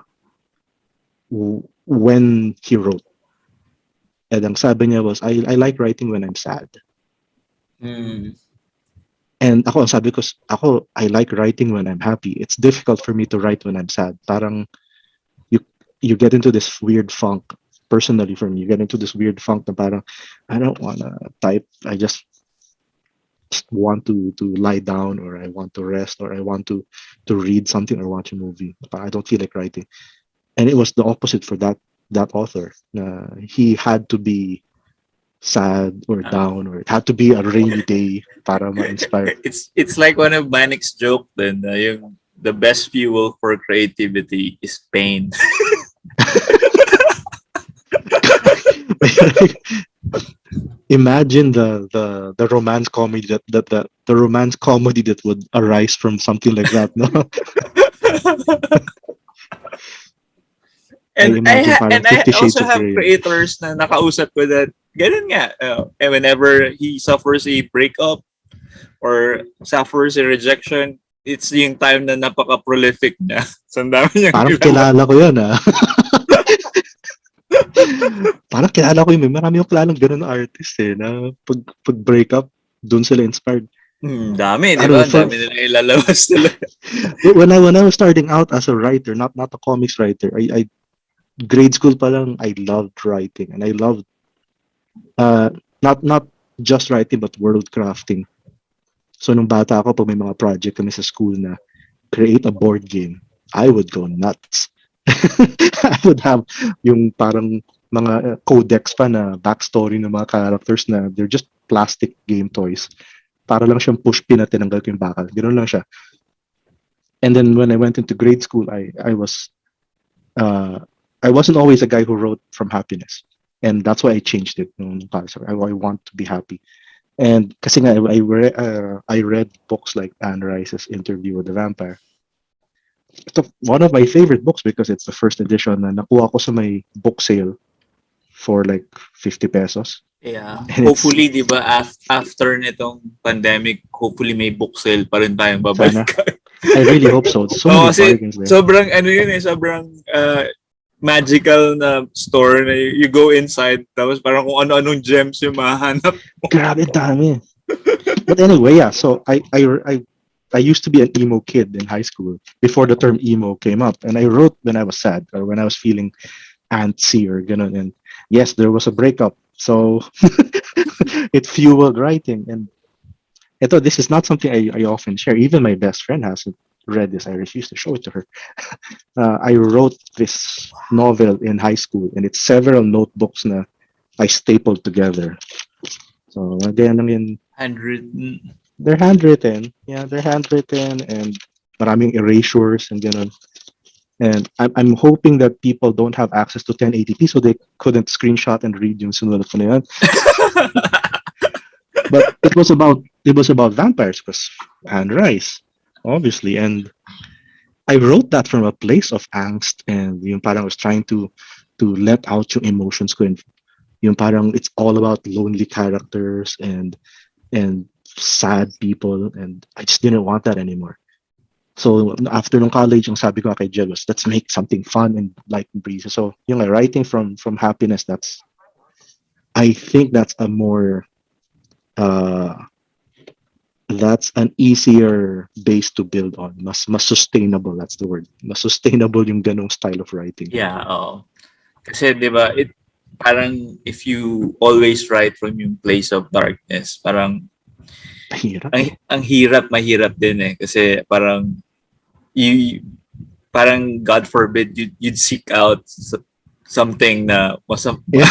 when he wrote. And ang sabi niya was, I like writing when I'm sad. Mm. And ako, ang sabi ko, I like writing when I'm happy. It's difficult for me to write when I'm sad. Parang you get into this weird funk. Personally, for me, you get into this weird funk na parang, I don't want to type. I just want to lie down, or I want to rest, or I want to read something or watch a movie. I don't feel like writing. And it was the opposite for that author. He had to be sad or Uh, down, or it had to be a rainy day para ma-inspire. it's like one of Manic's joke then, yung the best fuel for creativity is pain. Imagine the romance comedy the romance comedy that would arise from something like that, no? I imagine parang And I 50 Shades also of have Grey. creators na nakausap ko that ganun nga. And whenever he suffers a breakup or suffers a rejection, it's yung time na napaka-prolific niya. So, ang dami niyang Parang ilabas. kilala ko yun, ah. Parang kilala ko yun. Marami yung kilalang ganun na artist eh, na pag break up, doon sila inspired. Dami, I di don't ba? know, Ang dami nila ilalabas nila. when I was starting out as a writer, not a comics writer, I grade school pa lang, I loved writing, and I loved uh not just writing but world crafting. So nung bata ako, pag may mga project kami sa school na create a board game, I would go nuts. I would have yung parang mga codex pa na backstory ng mga characters na they're just plastic game toys. Para lang siyang pushpin na tinanggal ko yung bakal. Ganoon lang siya. And then when I went into grade school, uh, I wasn't always a guy who wrote from happiness. And that's why I changed it. I want to be happy. And kasi nga, I read books like Anne Rice's Interview with the Vampire. Ito, one of my favorite books because it's the first edition na nakuha ko sa may book sale for like 50 pesos. Yeah. And Hopefully, di ba, after nitong pandemic, hopefully may book sale pa rin tayong sana, babalikan. I really hope so. So Oo, many kasi bargains there. sobrang ano yun eh, sobrang magical na store na you go inside tapos parang kung ano-anong gems yung mahanap. Grabe dami. But anyway, yeah. So I used to be an emo kid in high school before the term emo came up, and I wrote when I was sad or when I was feeling antsy or ganun. And yes, there was a breakup, so it fueled writing. And this is not something I often share. Even my best friend hasn't read this. I refuse to show it to her. I wrote this novel in high school, and it's several notebooks na I stapled together. So again, I mean, 100. they're handwritten. Yeah, they're handwritten, and maraming erasures and ganun. And I'm hoping that people don't have access to 1080p so they couldn't screenshot and read yung sinulat ko na yan. But it was about vampires because Anne Rice, obviously, and I wrote that from a place of angst and yung parang I was trying to let out yung emotions ko, and yung parang it's all about lonely characters and sad people, and I just didn't want that anymore. So after nung college, yung sabi ko kay Jel was, let's make something fun and light and breezy. So yung writing from happiness, I think that's a more that's an easier base to build on. Mas sustainable, that's the word. Mas sustainable yung ganong style of writing. Yeah, oo. Kasi 'di ba, parang if you always write from yung place of darkness, parang Hirap. ang mahirap din eh kasi parang parang God forbid you'd seek out something na Yeah.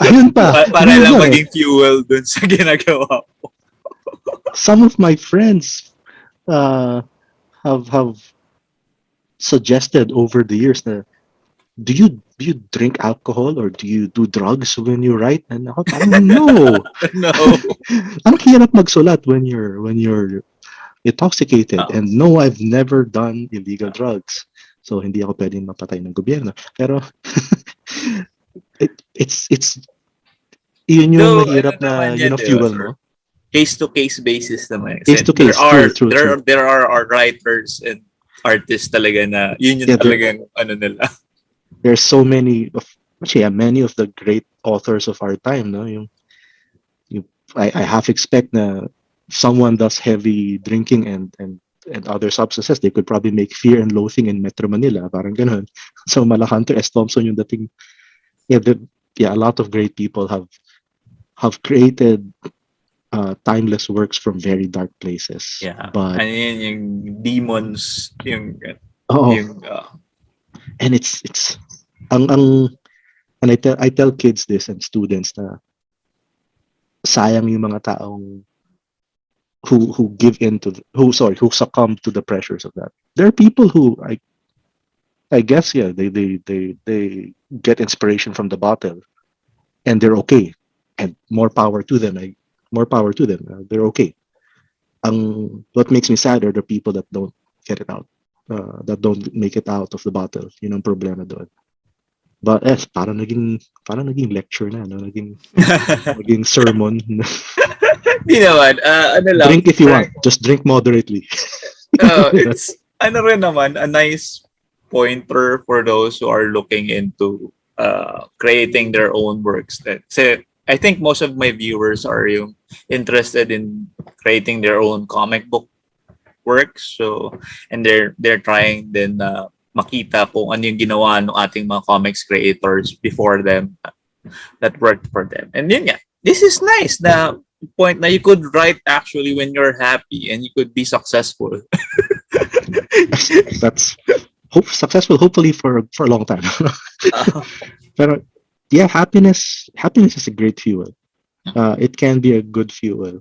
Ayun pa. para lang maging fuel dun sa ginagawa mo. Some of my friends have suggested over the years na do you drink alcohol or do you do drugs when you write? And ako parang no. No. Ang hirap magsulat when you're intoxicated. Oh. And no, I've never done illegal drugs. So hindi ako pwedeng mapatay ng gobyerno. Pero it's yun yung mahirap na fuel mo. Case to case basis naman. Case to case. True. There are writers and artists talaga na yun yung talagang ano nila. There's so many of the great authors of our time, no? I half expect na someone does heavy drinking and other substances, they could probably make Fear and Loathing in Metro Manila, parang ganun. So Hunter S. Thompson yung dating. A lot of great people have created timeless works from very dark places. Yeah. But ano yun, yung demons, yung and it's and I tell kids this and students na sayang yung mga taong who give in to who succumb to the pressures of that. There are people who I guess yeah they get inspiration from the bottle and they're okay, and more power to them. More power to them. They're okay. What makes me sad are the people that don't get it out, that don't make it out of the bottle. Yun ang problema doon. But parang naging lecture na, no? Naging sermon. Di naman, ano lang, Drink if you want, just drink moderately. it's ano rin naman, a nice pointer for those who are looking into creating their own works. Kasi I think most of my viewers are yung interested in creating their own comic book works. So, and they're trying din na makita kung ano yung ginawa ng ating mga comics creators before them that worked for them. And yun nga, this is nice na point na you could write actually when you're happy and you could be successful. That's successful, hopefully for a long time. Pero yeah, happiness is a great fuel. It can be a good fuel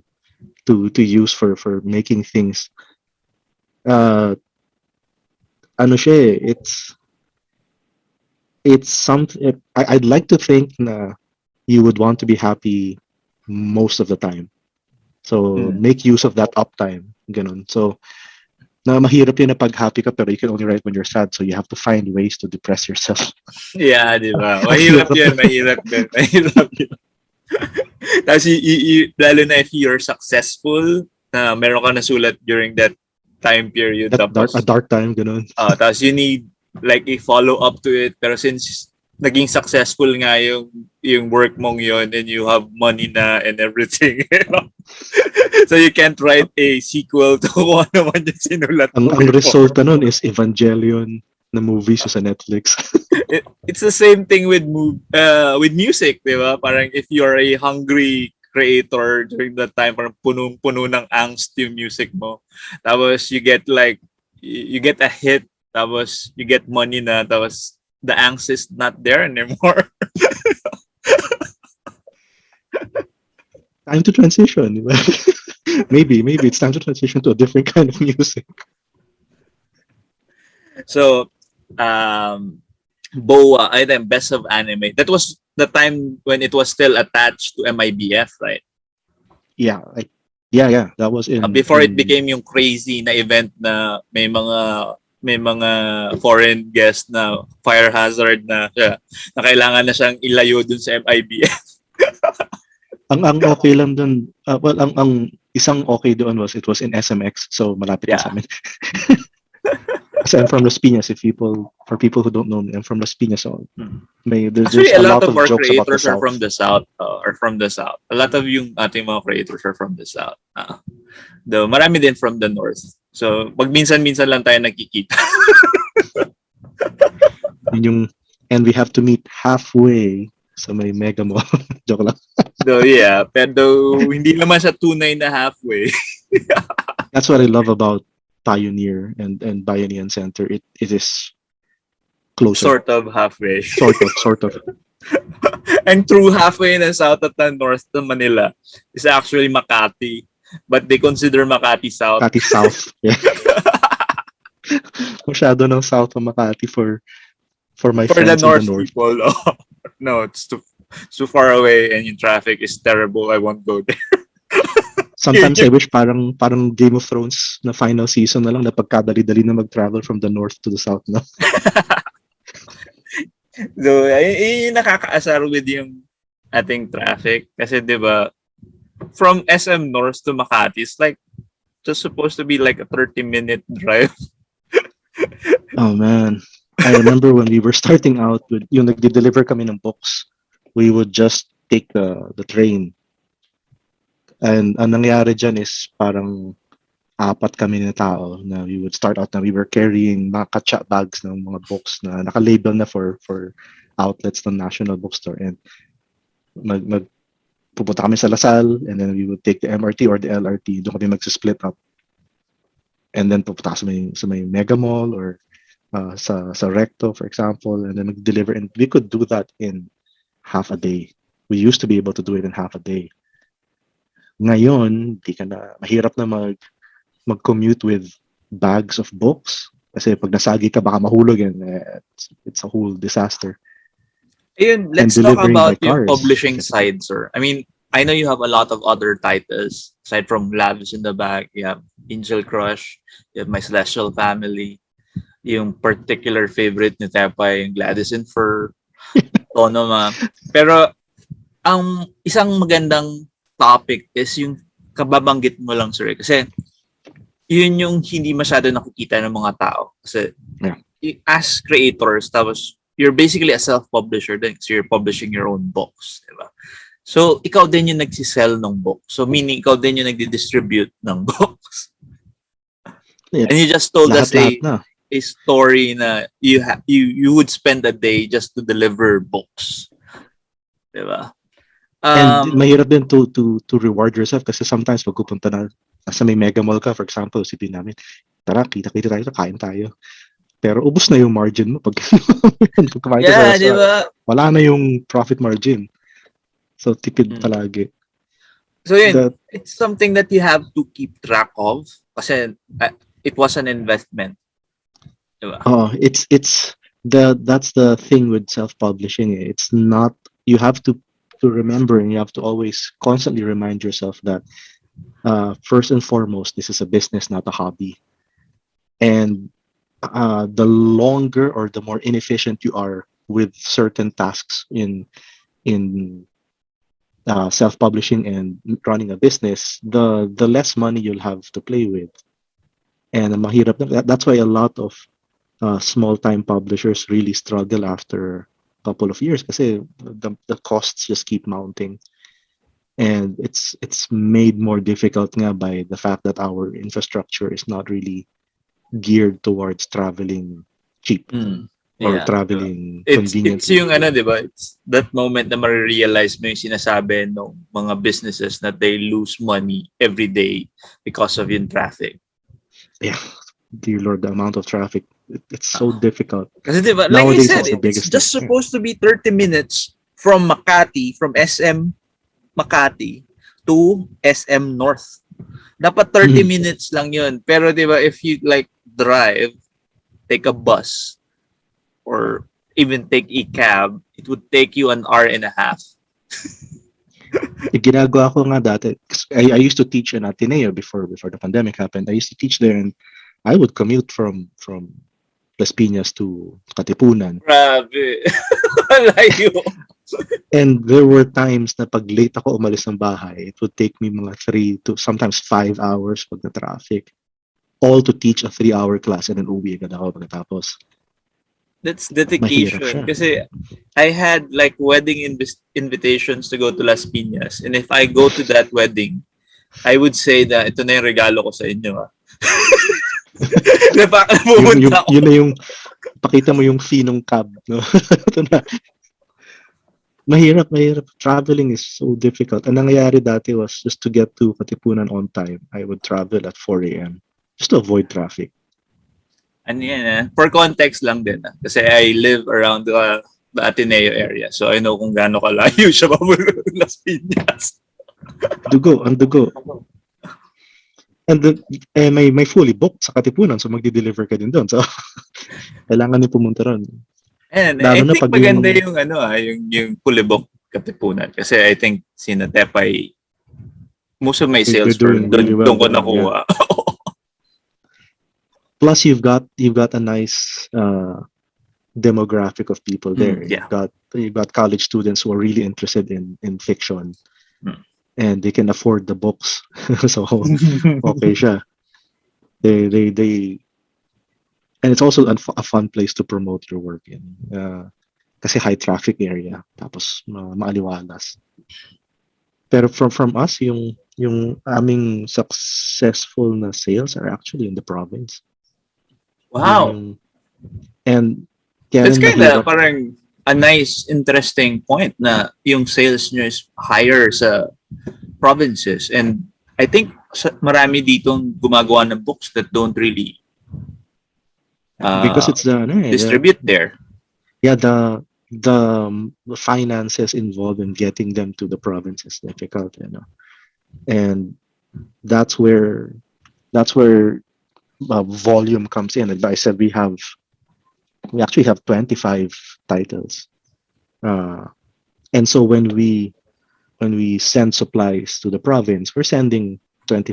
to use for making things. Ano siya, it's something. I'd like to think na you would want to be happy most of the time. So make use of that uptime, ganun. So na mahirap yun na pag happy ka pero you can only write when you're sad, so you have to find ways to depress yourself. Yeah, di ba? Mahirap yun. Mahirap yun. Tapos, lalo na if you're successful, na meron ka nasulat during that time period. A dark time, ganun. Tapos you need like a follow-up to it. Pero since naging successful nga yung work mong yun and you have money na and everything. So you can't write a sequel to kung ano man yung sinulat. Ang resulta nun is Evangelion na movies sa Netflix. It's the same thing with music, di ba? Parang if you're a hungry creator during that time, parang punong-puno ng angst yung music mo. Tapos you get a hit, tapos you get money na, tapos the angst is not there anymore. Time to transition. maybe it's time to transition to a different kind of music. So, BOA, I think Best of Anime. That was the time when it was still attached to MIBF, right? Yeah, that was before it became yung crazy na event na may mga foreign guests na fire hazard na kailangan na siyang ilayo dun sa MIBF. ang okay lang dun, ang isang okay doon was it was in SMX, so malapit sa amin. Kasi I'm from Las Piñas. For people who don't know me, I'm from Las Piñas. So there's actually, a lot of our jokes about the creators are South. from the South. A lot of yung ating mga creators are from the South. Though marami din from the North. So, minsan-minsan lang tayo nagkikita. And we have to meet halfway sa may Mega Mall. Joke lang. So, yeah. Pero hindi naman siya tunay na halfway. That's what I love about Pioneer and Bayanihan Center. It is closer. Sort of halfway. Sort of. And true halfway na south at the north of Manila is actually Makati. But they consider Makati South. Makati South. Yeah. Masyado ng south ng Makati for my friends the north in the north. People. No, it's too far away and yung traffic is terrible. I won't go there. Sometimes I wish parang Game of Thrones na final season na lang na pagkadali-dali na mag-travel from the north to the south na. So, yung nakakaasar with yung ating traffic. Kasi, di ba, from SM North to Makati, it's like, just supposed to be like a 30-minute drive. Oh, man. I remember when we were starting out, yung nagde-deliver kami ng books, we would just take the train. And ang nangyari dyan is parang 4 kami na tao na we would start out na we were carrying mga katsa bags ng mga books na naka-label na for outlets ng National Bookstore, and pupunta kami sa Lasal, and then we would take the MRT or the LRT, doon kami mag-split up, and then pupunta sa may Mega Mall or sa Recto, for example, and then mag-deliver, and we could do that in half a day. We used to be able to do it in half a day. Ngayon, mahirap na mag-commute with bags of books. Kasi pag nasagi ka, baka mahulog yan. It's a whole disaster. Ayun, And let's talk delivering by about yung car is publishing difficult. side, sir. I mean, I know you have a lot of other titles aside from Labs in the Bag. You have Angel Crush, you have My Celestial Family, yung particular favorite ni Tepa, yung Gladys and Fur, Tonoma. Pero ang isang magandang topic is yung kababanggit mo lang, sir. Kasi yun yung hindi masyado nakikita ng mga tao. Kasi Yeah. as creators, tapos you're basically a self-publisher din kasi you're publishing your own books, di ba? So, ikaw din yung nagsisell ng book. So, meaning ikaw din yung nagdi-distribute ng books. Yeah. And you just told us Lahat na. a story na you would spend a day just to deliver books. Di ba? And mahirap din to reward yourself kasi sometimes pag pupunta na sa may mega mall ka, for example, sabihin namin, tara, kita-kita tayo, kain tayo. Pero ubos na yung margin mo pag kumain ka sa yeah, restaurant. di ba? Wala na yung profit margin. So, tipid palagi. So, yun, it's something that you have to keep track of kasi it was an investment. Diba? That's the thing with self-publishing. It's not, you have to remember, and you have to always constantly remind yourself that first and foremost, this is a business, not a hobby. And the longer or the more inefficient you are with certain tasks in self-publishing and running a business, the less money you'll have to play with. And mahirap na. That's why a lot of small-time publishers really struggle after a couple of years kasi the costs just keep mounting. And it's made more difficult nga by the fact that our infrastructure is not really geared towards traveling cheap. Or traveling conveniently. It's yung ano, di ba? It's that moment na ma-realize mo yung sinasabi ng mga businesses that they lose money every day because of yung traffic. Yeah. Dear Lord, the amount of traffic. It's so difficult. Kasi di ba, like I said, it's just supposed to be 30 minutes from Makati, from SM Makati to SM North. Dapat 30 minutes lang yun. Pero di ba, if you like drive, take a bus, or even take a cab, it would take you an hour and a half. Ginagawa ko nga dati. I used to teach in Ateneo before the pandemic happened. I used to teach there and I would commute from Las Piñas to Katipunan. Grabe. Layo. And there were times na pag late ako umalis ng bahay, it would take me mga 3 to sometimes 5 hours pag na traffic. All to teach a 3-hour class and then uwi agad ako pagkatapos. That's dedication. Kasi I had like wedding invitations to go to Las Piñas. And if I go to that wedding, I would say that ito na yung regalo ko sa inyo. Yun na yung, pakita mo yung fee ng cab. No? Ito na. Mahirap. Traveling is so difficult. Ang nangyayari dati was just to get to Katipunan on time. I would travel at 4 a.m. just to avoid traffic. Ano yan, for context lang din. Kasi I live around the Ateneo area. So I know kung gaano kalayo siya papunta Las Piñas. Dugo. And may fully booked sa Katipunan, so magdi-deliver ka din doon. So kailangan niyo pumunta ron. And I think maganda yung fully booked Katipunan. Kasi I think sina Tepay, most of my sales doon ko nakuha. Yeah. Plus, you've got a nice demographic of people there. Yeah. You've got college students who are really interested in fiction, and they can afford the books. So okay siya. They and it's also a fun place to promote your work in. Kasi high traffic area, tapos maaliwalas. Pero from us, yung aming successful na sales are actually in the province. Wow. And it's kind of parang a nice, interesting point na yung sales nyo is higher sa provinces. And I think marami ditong gumagawa ng books that don't really because it's distribute there. Yeah, the finances involved in getting them to the province is difficult, and that's where that's where volume comes in. And I said we actually have 25 titles, uh, and so when we send supplies to the province, we're sending 20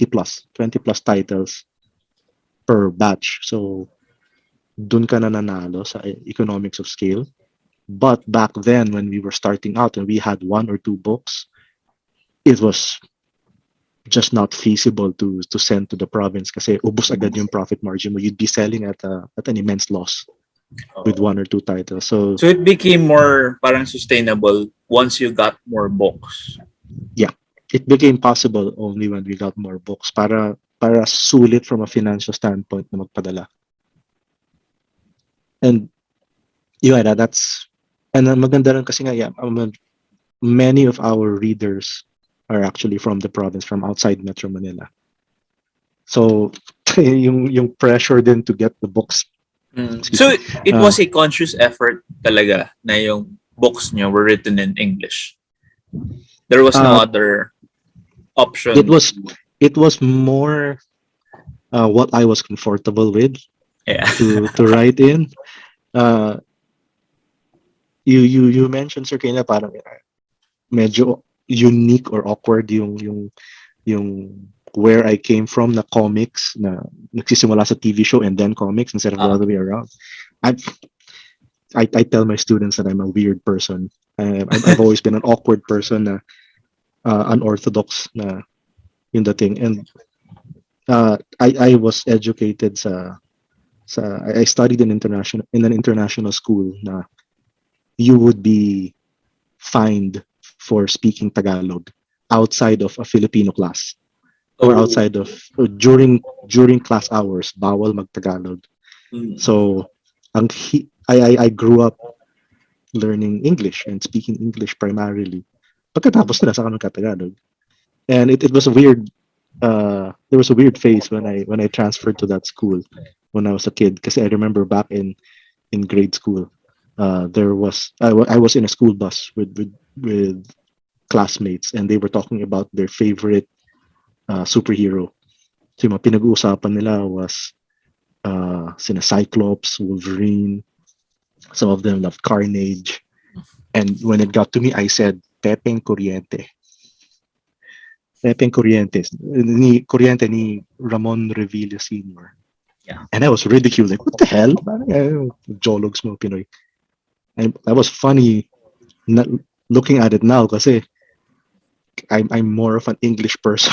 plus titles per batch. So dun ka na nanalo sa economics of scale. But back then, when we were starting out and we had one or two books, it was just not feasible to send to the province kasi ubos agad yung profit margin mo. You'd be selling at an immense loss with Oh. one or two titles. So So it became more parang sustainable once you got more books. yeah, it became possible only when we got more books para sulit from a financial standpoint na magpadala. And yun, that's and maganda rin kasi nga yeah, many of our readers are actually from the province, from outside Metro Manila. So yung pressure din to get the books. Excuse So me. it was a conscious effort talaga na yung books niyo were written in English. There was no other option. It was more what I was comfortable with to write in. You mentioned Sir Kena parang medyo unique or awkward yung where I came from na comics na nagsisimula sa TV show and then comics instead of the other way around. I tell my students that I'm a weird person. I've always been an awkward person na unorthodox na yung dating, and I was educated I studied in an international school na you would be fined for speaking Tagalog outside of a Filipino class or outside of during class hours bawal mag-Tagalog. So I grew up learning English and speaking English primarily. Pagkatapos nila saka nagka-Tagalog. And it was a weird there was a weird phase when I transferred to that school when I was a kid, kasi I remember back in grade school I was in a school bus with classmates, and they were talking about their favorite superhero. So yung mga pinag-uusapan nila was sina Cyclops, Wolverine. Some of them loved Carnage. And when it got to me, I said, Pepeng Corriente. Pepeng Corriente ni Ramon Revilla Sr. Yeah. And I was ridiculed. Like, what the hell? Jologs mo, Pinoy. And that was funny looking at it now kasi I'm more of an English person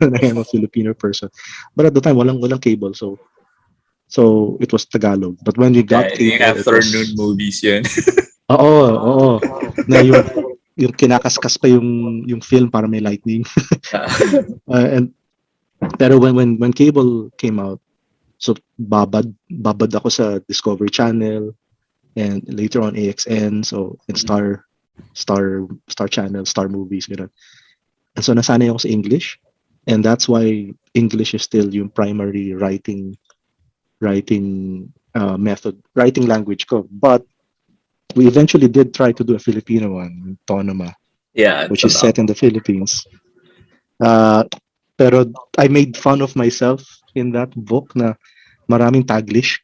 than I am a Filipino person. But at the time, walang cable, so it was Tagalog. But when we got cable, yung afternoon movies yun. Oo. Na yung kinakaskas pa yung film para may lightning. And pero when cable came out, so babad ako sa Discovery Channel and later on AXN, so and Star Channel, Star Movies, gano'n. And so nasanay ako sa English, and that's why English is still yung primary writing method, writing language ko. But we eventually did try to do a Filipino one, Tonoma, which is set in the Philippines. Pero I made fun of myself in that book na maraming Taglish.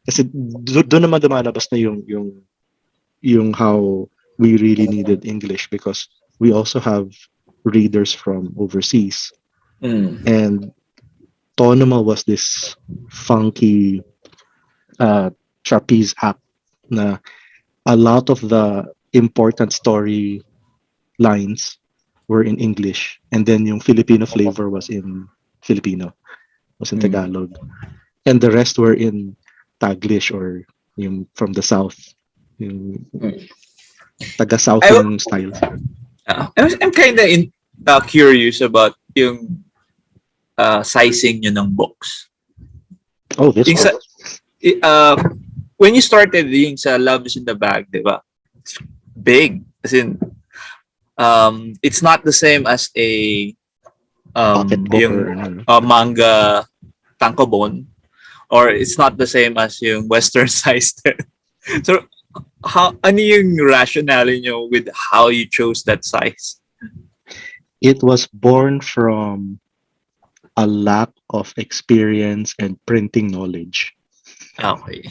Kasi doon naman lumalabas na yung how we really needed English, because we also have readers from overseas. And Tonoma was this funky trapeze act na a lot of the important story lines were in English, and then yung Filipino flavor was in Tagalog, and the rest were in Taglish, or yung from the south, yung taga-south yung style. I'm kind of curious about yung sizing nyo ng books. Oh, this one. When you started yung sa Love is in the Bag, diba? It's big. As in, it's not the same as a yung manga tankobon, or it's not the same as yung Western sized. So ano yung rationale nyo with how you chose that size? It was born from a lack of experience and printing knowledge. Okay.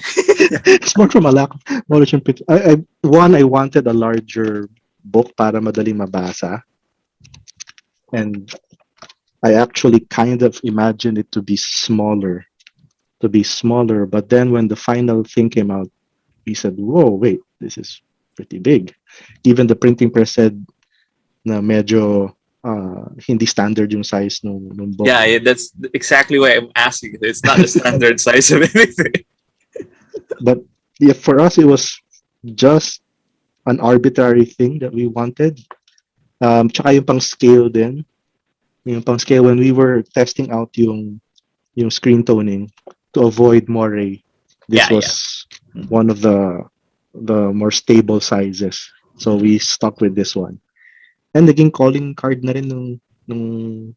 It's more from a lack of knowledge and printing. I wanted a larger book para madali mabasa. And I actually kind of imagined it to be smaller. But then when the final thing came out, we said, whoa, wait, this is pretty big. Even the printing press said na medyo hindi standard yung size nung book. Yeah, that's exactly why I'm asking. It's not the standard size of anything. But yeah, for us, it was just an arbitrary thing that we wanted. Tsaka yung pang scale din. Yung pang scale, when we were testing out yung screen toning to avoid moire, this was one of the more stable sizes. So we stuck with this one. And naging calling card na rin nung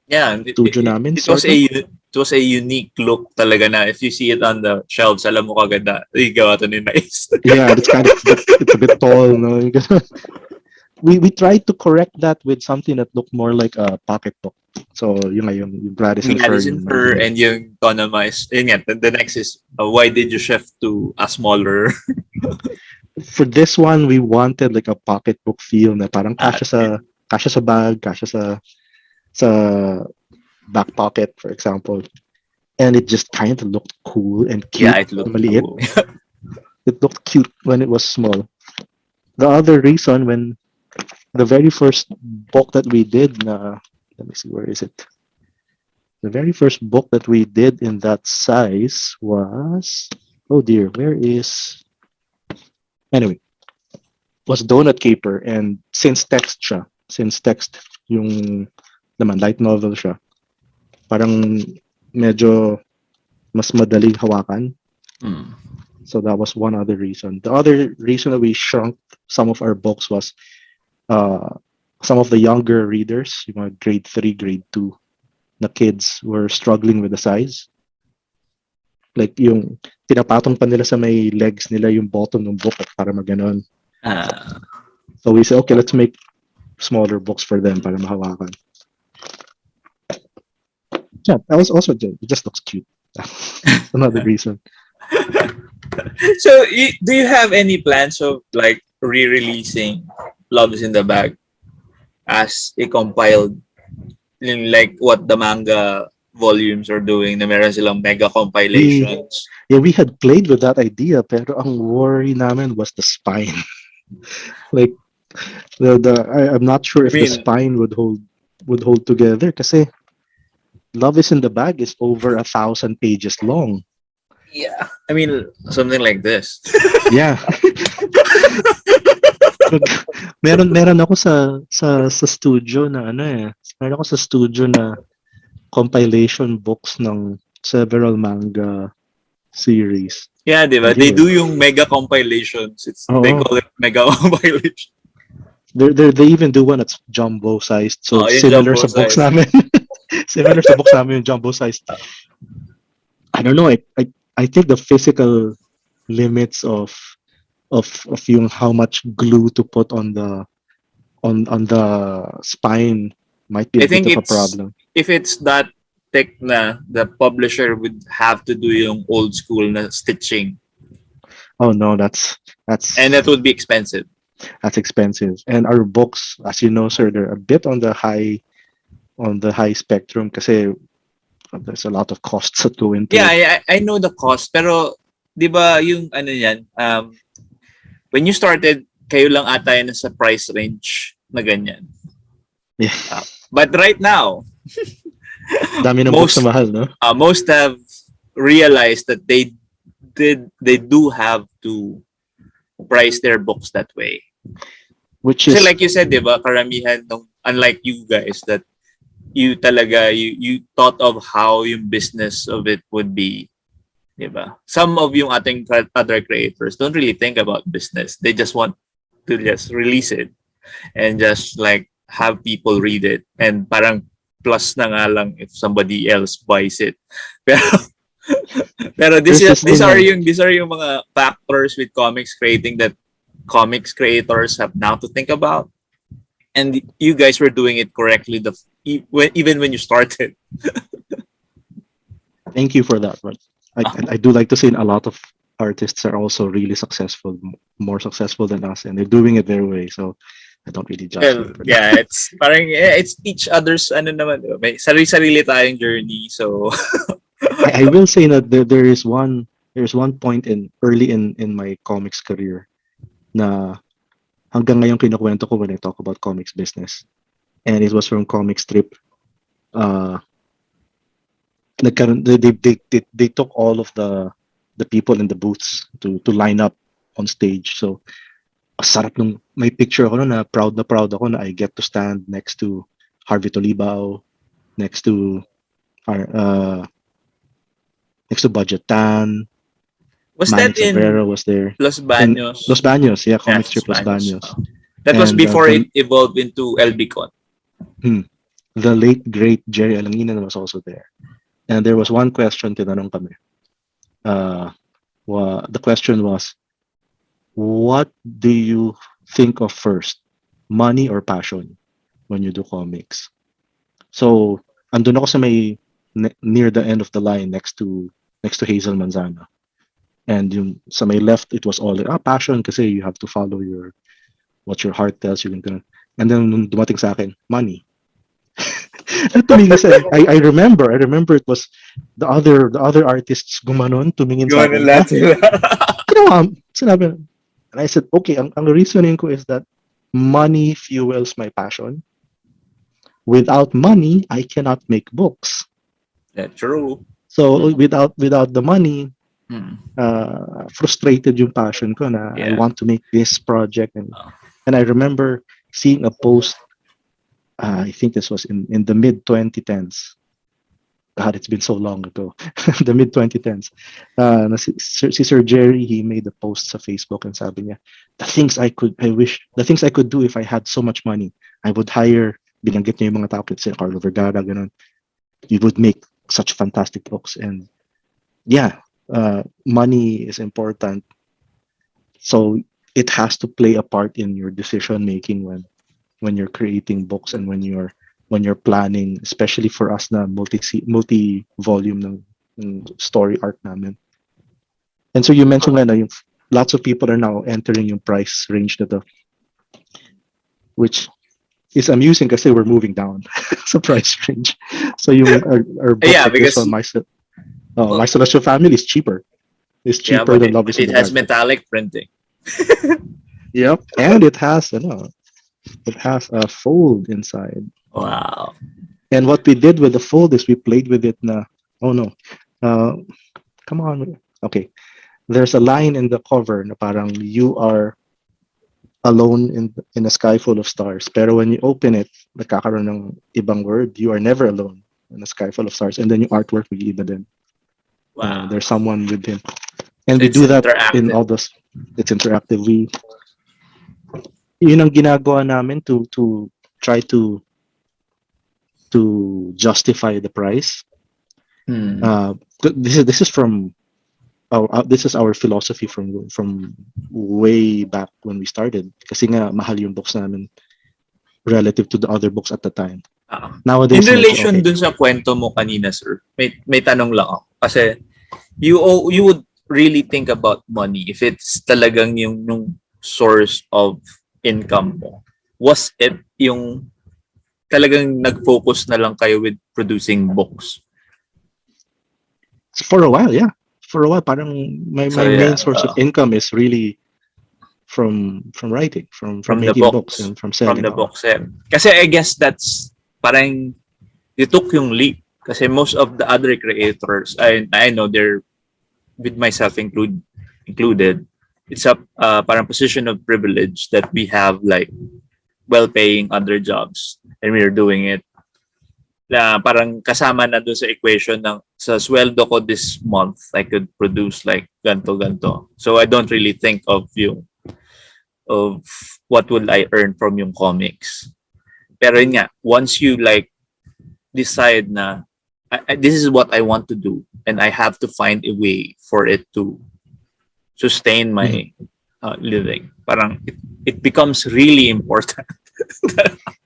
studio namin. It was a unique look talaga na if you see it on the shelves, alam mo kagad na gawa to ni Nice. Yeah, it's it's a bit tall, no? We tried to correct that with something that looked more like a pocketbook. So yung Gladys and Fur and yung economized. Yun nga, the next is why did you shift to a smaller? For this one, we wanted like a pocketbook feel na parang kasya sa bag, kasya sa back pocket, for example. And it just kind of looked cool and cute. Yeah, it looked cool. It looked cute when it was small. The other reason, when the very first book that we did, let me see, where is it? The very first book that we did in that size was, oh dear, where is? Anyway, was Donut Caper, and since text yung naman light novel siya, parang medyo mas madaling hawakan. So that was one other reason. The other reason that we shrunk some of our books was some of the younger readers, yung mga grade 3, grade 2 na kids were struggling with the size. Like yung tinapatong pa nila sa may legs nila yung bottom ng book para maganon. So we said, okay, let's make smaller books for them para mahawakan. Yeah, that was also it just looks cute. Another reason. So, do you have any plans of like re-releasing Love is in the Bag as a compiled, like what the manga volumes are doing, na meron silang mega compilations? We had played with that idea, pero ang worry namin was the spine. Like I'm not sure if the spine would hold together kasi Love is in the Bag is over 1,000 pages long. Yeah, I mean something like this. Yeah. meron ako sa studio na meron ako sa studio na compilation books ng several manga series. Yeah, diba? They do yung mega compilations. They call it mega compilation. They even do one that's jumbo sized. So similar sa books namin. Similar sa books namin yung jumbo sized. I don't know. I think the physical limits of yung how much glue to put on the spine might be a bit of a problem. If it's that thick na, the publisher would have to do yung old school na stitching. Oh no, that's and that would be expensive. That's expensive. And our books, as you know, sir, they're a bit on the high spectrum kasi there's a lot of costs that go into it. Yeah, I know the cost, pero 'di ba yung ano yan, when you started, kayo lang ata yan sa price range na ganyan. Yeah. But right now, dami ng books na mahal, no? Most have realized that they do have to price their books that way. Which is, so like you said, diba, karamihan nung, unlike you guys, that you thought of how yung business of it would be, diba? Some of yung ating other creators don't really think about business. They just want to just release it and just like have people read it, and parang plus na nga lang if somebody else buys it. Pero these are yung mga factors with comics creating that comics creators have now to think about. And you guys were doing it correctly even when you started. Thank you for that. But I do like to say a lot of artists are also really successful, more successful than us, and they're doing it their way. So I don't really judge Well, them for that. yeah, it's parang it's each other's ano naman, diba? May sarili-sarili tayong journey. So I will say that there's one point in early in my comics career na hanggang ngayon kinukwento ko when I talk about comics business. And it was from comic strip. Uh, they took all of the people in the booths to line up on stage. So sarap nung may picture ako na proud ako na I get to stand next to Harvey Tolibao, next to uh, next to Budget Tan, was Manny that in Sabrera was there. Los In Baños? Los Baños, yeah, Yeah, comic strip Los Baños. That was And before it evolved into LBCon. the late great Jerry Alanginan was also there. And there was one question tinanong kami. The question was, what do you think of first, money or passion, when you do comics? So, andun ako sa may near the end of the line next to Hazel Manzano. And yung sa may left, it was all passion kasi you have to follow what your heart tells you. And then nung dumating sa akin, money. And tumingin kasi, I remember it was the other artists gumanon, tumingin sa akin. Sinabi, and I said, okay, ang reasoning ko is that money fuels my passion. Without money, I cannot make books. Yeah, true. So without the money, frustrated yung passion ko na I want to make this project. And I remember seeing a post, I think this was in the mid 2010s. God, it's been so long ago. The mid 2010s. Si Sir Jerry, he made a post sa Facebook and sabi niya, the things I could do if I had so much money. I would hire, binanggit niya yung mga tao, si Carlo Vergara, ganun. You would make such fantastic books. And yeah, money is important. So it has to play a part in your decision making when you're creating books and when you're planning, especially for us na multi-volume ng story arc namin. And so you mentioned na yung lots of people are now entering yung price range na to, which is amusing kasi we're moving down sa price range. So yung our book like this one, My Celestial Family is cheaper. It's cheaper than Love is in the Dark. It has metallic printing. Yep, and it has a fold inside. Wow. And what we did with the fold is we played with it na, oh no, come on. Okay, there's a line in the cover na parang you are alone in a sky full of stars. Pero when you open it, nagkakaroon ng ibang word, you are never alone in a sky full of stars. And then yung artwork will iba din. Wow. There's someone with him. And so we do that in all those, it's interactive. Yun ang ginagawa namin to try to justify the price. This is from this is our philosophy from way back when we started. Kasi nga mahal yung books namin relative to the other books at the time. Nowadays, in relation dun sa kwento mo kanina, sir, may tanong lang ako. Kasi you would really think about money if it's talagang yung source of income mo. Was it yung talagang nag-focus na lang kayo with producing books? For a while, yeah. For a while, parang my main source of income is really from writing, from making books and from selling. From the books. Kasi I guess that's parang you took yung leap. Kasi most of the other creators, I know they're, with myself included, it's a parang position of privilege that we have like well-paying other jobs and we're doing it. Parang kasama na doon sa equation ng sa sweldo ko this month, I could produce like ganto. So I don't really think of what will I earn from yung comics. Pero yun nga, once you like decide na this is what I want to do and I have to find a way for it to sustain my living. Parang it becomes really important.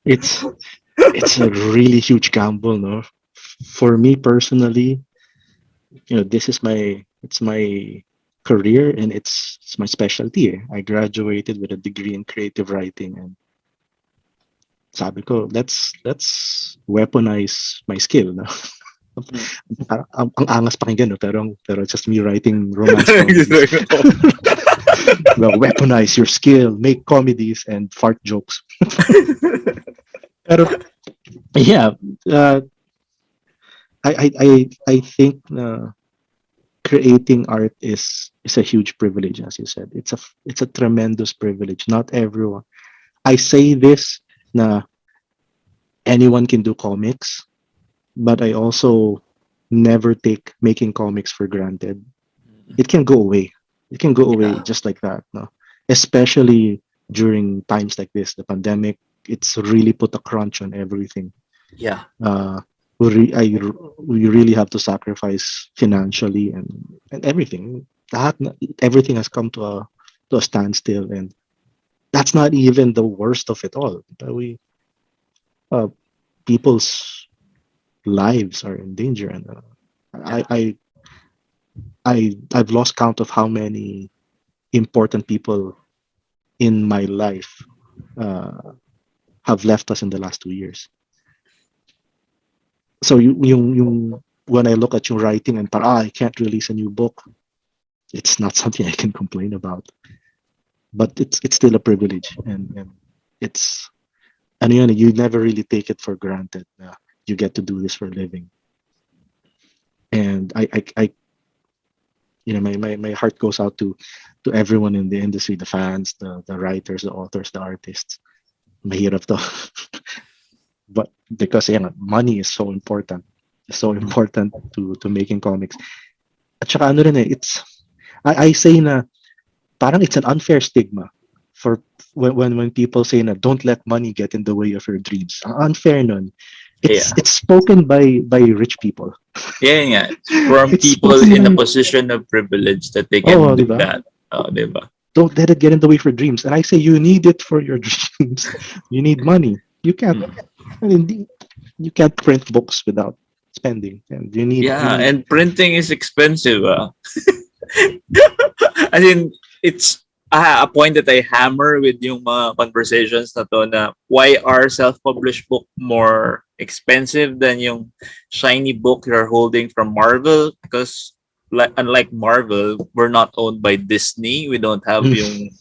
It's it's a really huge gamble, no? For me personally, this is my career, and it's my specialty. I graduated with a degree in creative writing, and sabi ko, let's weaponize my skill, no? Ang angas pakinggan, no? Pero it's just me writing romance comedies. Well, weaponize your skill, make comedies and fart jokes. Pero yeah, I think creating art is a huge privilege, as you said. It's a tremendous privilege. Not everyone. I say this na anyone can do comics, but I also never take making comics for granted. It can go away. It can go away Yeah. just like that, no? Especially during times like this, the pandemic. It's really put a crunch on everything. Yeah. We really have to sacrifice financially and everything. Everything has come to a standstill, and that's not even the worst of it all. Uh, People's lives are in danger, and I've lost count of how many important people in my life uh, have left us in the last 2 years. So yung when I look at your writing and I can't release a new book, it's not something I can complain about. But it's still a privilege, and it's you never really take it for granted. You get to do this for a living, and I my heart goes out to everyone in the industry, the fans, the writers, the authors, the artists. Mahirap to. But because money is so important. It's so important to making comics. At saka ano rin it's I say na parang it's an unfair stigma for when people say na don't let money get in the way of your dreams. Ang unfair nun. It's spoken by rich people. Yeah. From It's people spoken in a by- position of privilege that they can do diba? that. Diba? Don't let it get in the way for dreams. And I say you need it for your dreams. You need money. You can't. I mean, you can't print books without spending, and you need. And printing is expensive. As in, it's a point that I hammer with yung mga conversations na to na why are self-published book more expensive than yung shiny book you're holding from Marvel? Because unlike Marvel, we're not owned by Disney. We don't have yung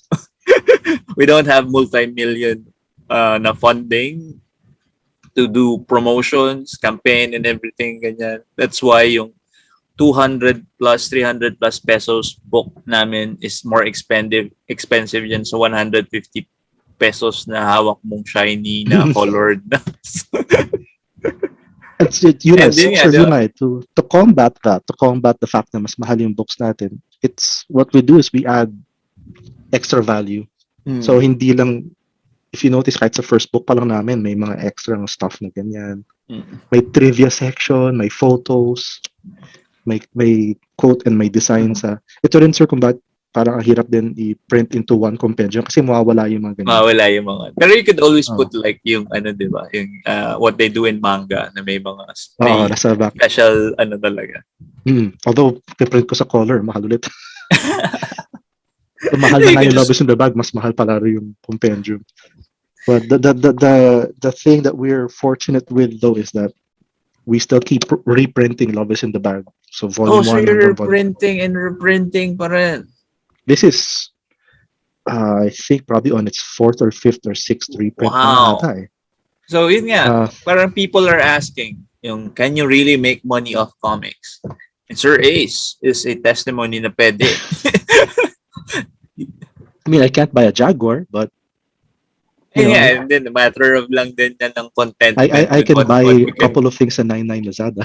we don't have multi-million na funding to do promotions, campaign, and everything ganyan. That's why yung 200 plus 300 plus pesos book namin is more expensive yan sa 150 pesos na hawak mong shiny na colored na. To combat the fact na mas mahal yung books natin, it's what we do is we add extra value. So hindi lang, if you notice, kahit sa first book pa lang namin, may mga extra stuff na ganyan. May trivia section, may photos, may quote and may design sa. Ito rin, sir, kung bakit parang ang hirap din i-print into one compendium kasi mawawala yung mga ganyan. Mawawala yung mga. Pero you could always put like yung di ba, yung what they do in manga na may mga special talaga. Although print ko sa color, mahal ulit. Mahal na nga yung Love is in the Bag, mas mahal pala rin yung compendium. But the thing that we're fortunate with though is that we still keep reprinting Love is in the Bag. So volume 1 so you're printing and reprinting pa rin. This is I think probably on its 4th or 5th or 6th reprint. Wow. So yun nga, parang people are asking, can you really make money off comics? And Sir Ace is a testimony na pwede. I mean, I can't buy a Jaguar, but and then a matter of lang din yan ng content. I can buy a couple of things sa 99 Lazada.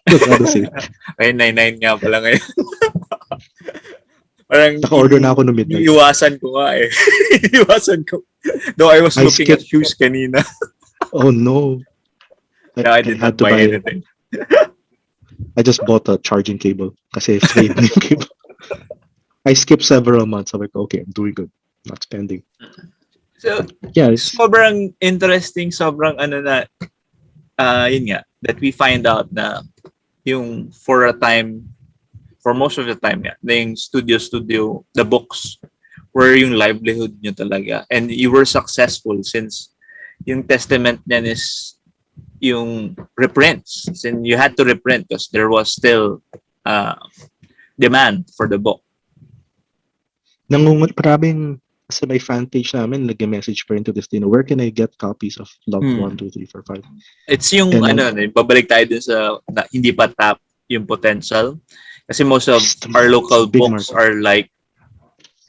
Lazada sale. Ay, 99 nga pala ngayon. Parang naka-order na ako no midnight. Iwasan ko nga eh. Iwasan ko. Though I was looking at shoes kanina. Oh no. I did not buy anything. I just bought a charging cable kasi free yung cable. I skipped several months. I'm like, okay, I'm doing good. Not spending. So, Yeah, it's sobrang interesting, sobrang ano na, yun nga, that we find out na yung for most of the time nga, na yung studio, the books were yung livelihood nyo talaga. And you were successful since yung testament niyan is yung reprints. And you had to reprint because there was still demand for the book. maraming sa may fan page namin, nag-message pa rin to this day, where can I get copies of Love 1, 2, 3, 4, 5? It's yung, babalik tayo dun sa hindi pa tap yung potential. Kasi most of our local books are like,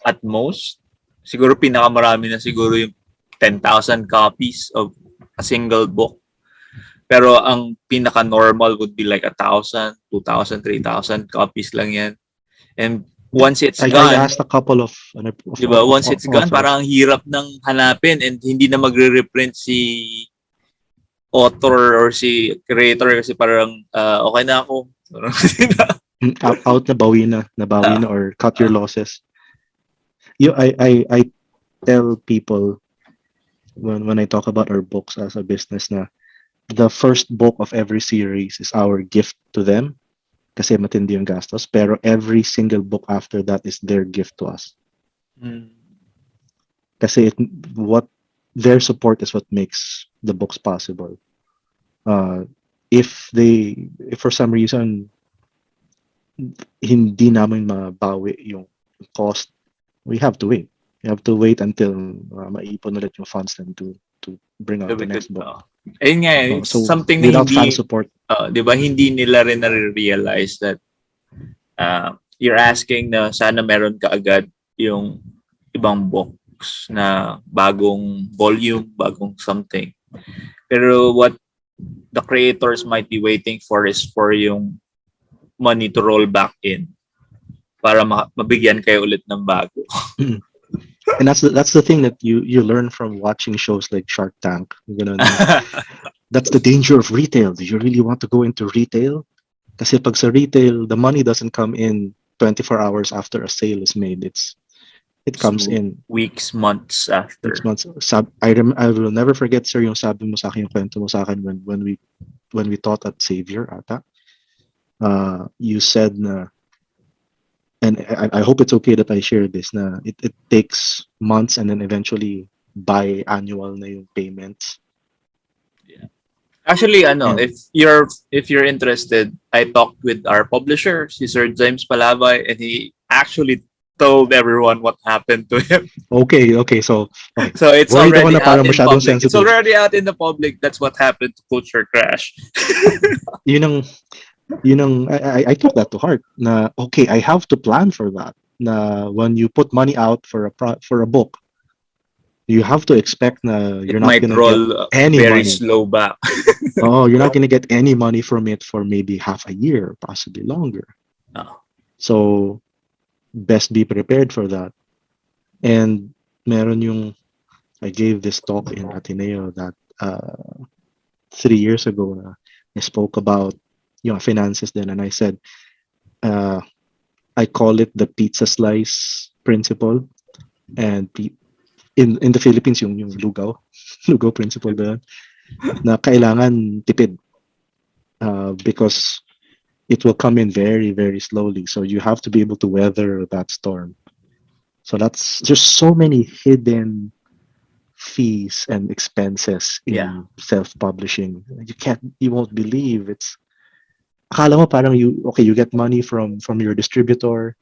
at most, siguro pinakamarami na siguro yung 10,000 copies of a single book. Pero ang pinaka-normal would be like 1,000, 2,000, 3,000 copies lang yan. And once it's gone, I asked a couple of diba, once it's gone, parang ang hirap nang hanapin and hindi na magre-reprint si author or si creator kasi parang okay na ako. out na bawi na or cut your losses. I tell people when I talk about our books as a business na the first book of every series is our gift to them kasi matindi yung gastos, pero every single book after that is their gift to us. Kasi what their support is what makes the books possible. If for some reason hindi namin mabawi yung cost, we have to wait. We have to wait until maipon ulit yung funds then to bring out the next book. Ayun nga, so something without hindi, fan support. Di ba, hindi nila rin na-realize that you're asking na sana meron ka agad yung ibang books na bagong volume, bagong something. Pero what the creators might be waiting for is for yung money to roll back in para mabigyan kayo ulit ng bago. And that's the thing that you learn from watching shows like Shark Tank. That's the danger of retail. Do you really want to go into retail? Kasi pag sa retail, the money doesn't come in 24 hours after a sale is made. It comes in weeks, months after. 6 months. I will never forget, sir, yung sabi mo sa akin, yung kwento mo sa akin when we taught at Xavier ata. You said na, and I hope it's okay that I share this, na it takes months and then eventually biannual na yung payments. Yeah. Actually, if you're interested, I talked with our publisher, si Sir James Palabay, and he actually told everyone what happened to him. Okay. So it's already out in public. Sensitive. It's already out in the public. That's what happened to Culture Crash. I took that to heart. Na okay, I have to plan for that. Na when you put money out for a book, you have to expect na you're not going to get any very money. Slow back. You're not going to get any money from it for maybe half a year, possibly longer. No. So best be prepared for that. And I gave this talk in Ateneo that 3 years ago. I spoke about finances then, and I said I call it the pizza slice principle, and in the Philippines yung lugaw principle doon na kailangan tipid because it will come in very, very slowly, so you have to be able to weather that storm. So there's so many hidden fees and expenses in self-publishing. You won't believe it's. Akala mo parang you get money from your distributor,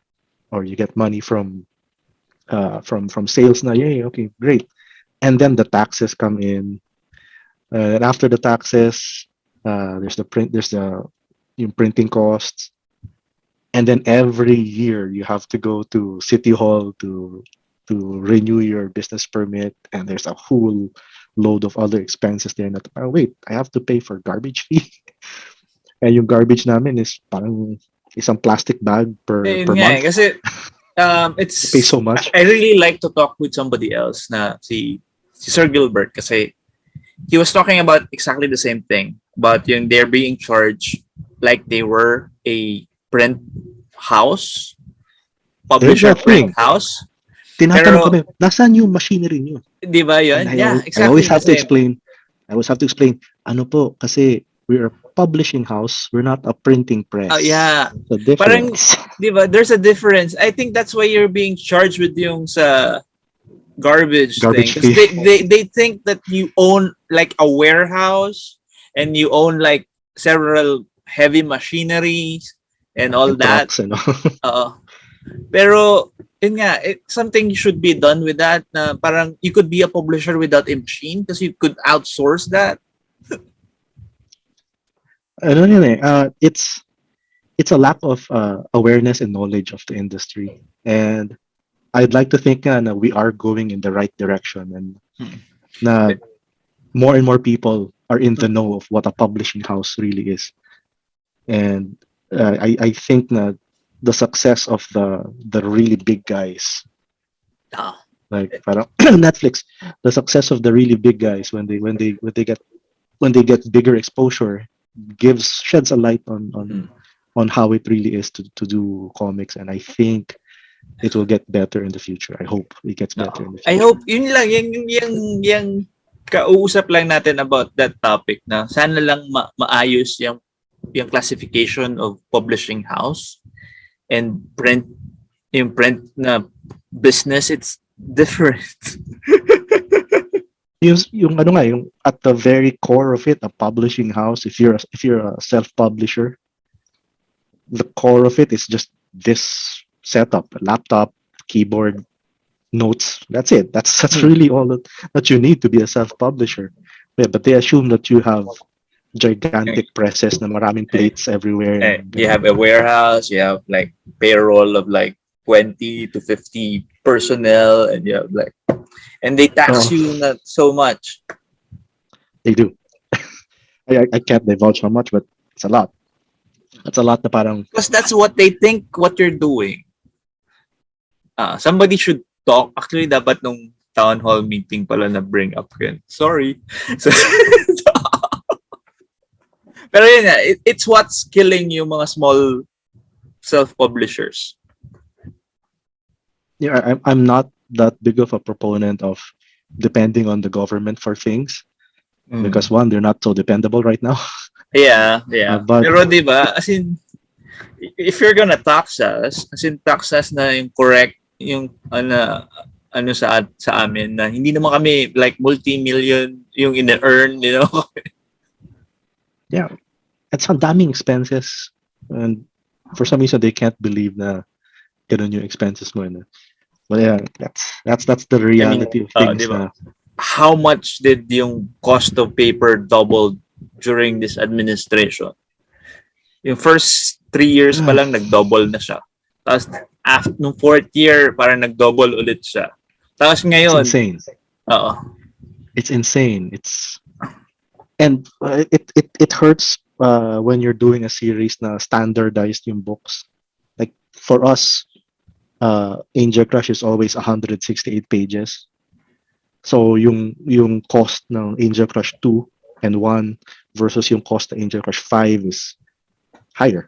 or you get money from sales na, yay, okay, great. And then the taxes come in. And after the taxes, there's the printing costs. And then every year you have to go to City Hall to renew your business permit, and there's a whole load of other expenses there. Wait, I have to pay for garbage fee. And yung garbage namin is parang isang plastic bag per month. Kasi it's pay so much. I really like to talk with somebody else na si Sir Gilbert, kasi he was talking about exactly the same thing, but they're being charged like they were a print house, There's publisher that print thing. house. Tinatanong Pero, kami, nasaan yung machinery nyo? di ba And yun? Yeah, I exactly always the have to same. explain. Ano po, kasi we're a publishing house, we're not a printing press. Yeah. The Parang, difference. di ba, there's a difference. I think that's why you're being charged with yung sa garbage thing. Garbage Because fee. they think that you own like a warehouse and you own like several heavy machineries and all And that. trucks and all. Pero, yun nga, something should be done with that na parang you could be a publisher without a machine because you could outsource that. Ano yun eh, it's a lack of awareness and knowledge of the industry. And I'd like to think na we are going in the right direction and na more and more people are in the know of what a publishing house really is. And I think na the success of the really big guys, Ah. like parang Netflix, the success of the really big guys when they get bigger exposure sheds a light on how it really is to do comics, and I think it will get better in the future. I hope it gets better in the future. I hope, yun lang, yung kauusap lang natin about that topic na sana lang maayos yung classification of publishing house and yung print na business, it's different. yung ano nga, yung at the very core of it, a publishing house, if you're a self-publisher, the core of it is just this setup: a laptop, keyboard, notes. That's it. That's really all that you need to be a self-publisher. Yeah, but they assume that you have gigantic presses na maraming plates everywhere. And, You have a warehouse, you have like payroll of like 20 to 50 personnel, and you have like, and they tax you not so much. They do. I can't divulge how much, but it's a lot. That's a lot na parang. Because that's what they think what you're doing. Somebody should talk. Actually, dapat nung town hall meeting pala na bring up yun. Sorry. So, pero yun nga, it's what's killing yung mga small self-publishers. Yeah, I'm not that big of a proponent of depending on the government for things because one, they're not so dependable right now. Yeah. But Pero di ba, as in, if you're gonna tax us, as in tax us na yung correct, yung ano sa amin na hindi naman kami like multi-million yung in-earn, you know? Yeah, it's ang daming expenses, and for some reason they can't believe na ganun yung expenses mo. But yeah, that's the reality of things. Diba? How much did yung cost of paper doubled during this administration? Yung first 3 years pa lang nag-double na siya. Tapos after nung 4th year parang nag-double ulit siya. Tapos ngayon, it's insane. It's insane. And it hurts when you're doing a series na standardized yung books. Like for us, Angel Crush is always 168 pages. So yung cost ng Angel Crush 2 and 1 versus yung cost ng Angel Crush 5 is higher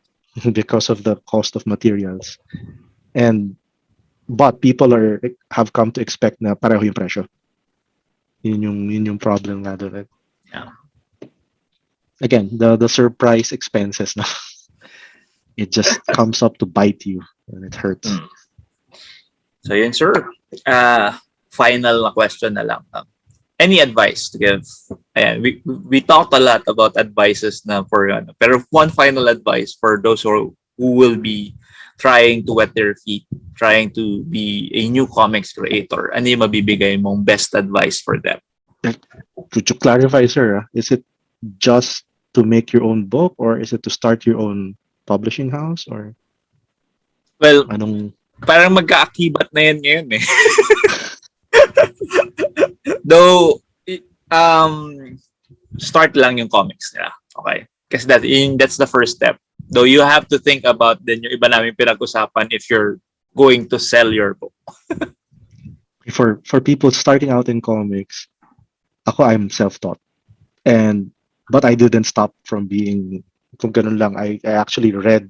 because of the cost of materials. But people have come to expect na pareho yung presyo. Yun yung problem nga doon. Yeah. Again, the surprise expenses na it just comes up to bite you and it hurts. So yun, sir. Final na question na lang. Any advice to give? Ayan, we talked a lot about advices na for pero one final advice for those who will be trying to wet their feet, trying to be a new comics creator. Ano yung mabibigay mong best advice for them? Could you clarify, sir? Is it just to make your own book, or is it to start your own publishing house, or? Well, parang magkaakibat na yan ngayon eh. Though, start lang yung comics nila. Okay? Kasi that's the first step. Though you have to think about then yung iba namin pinag-usapan if you're going to sell your book. For people starting out in comics, I'm self-taught. But I didn't stop from being, kung ganun lang, I actually read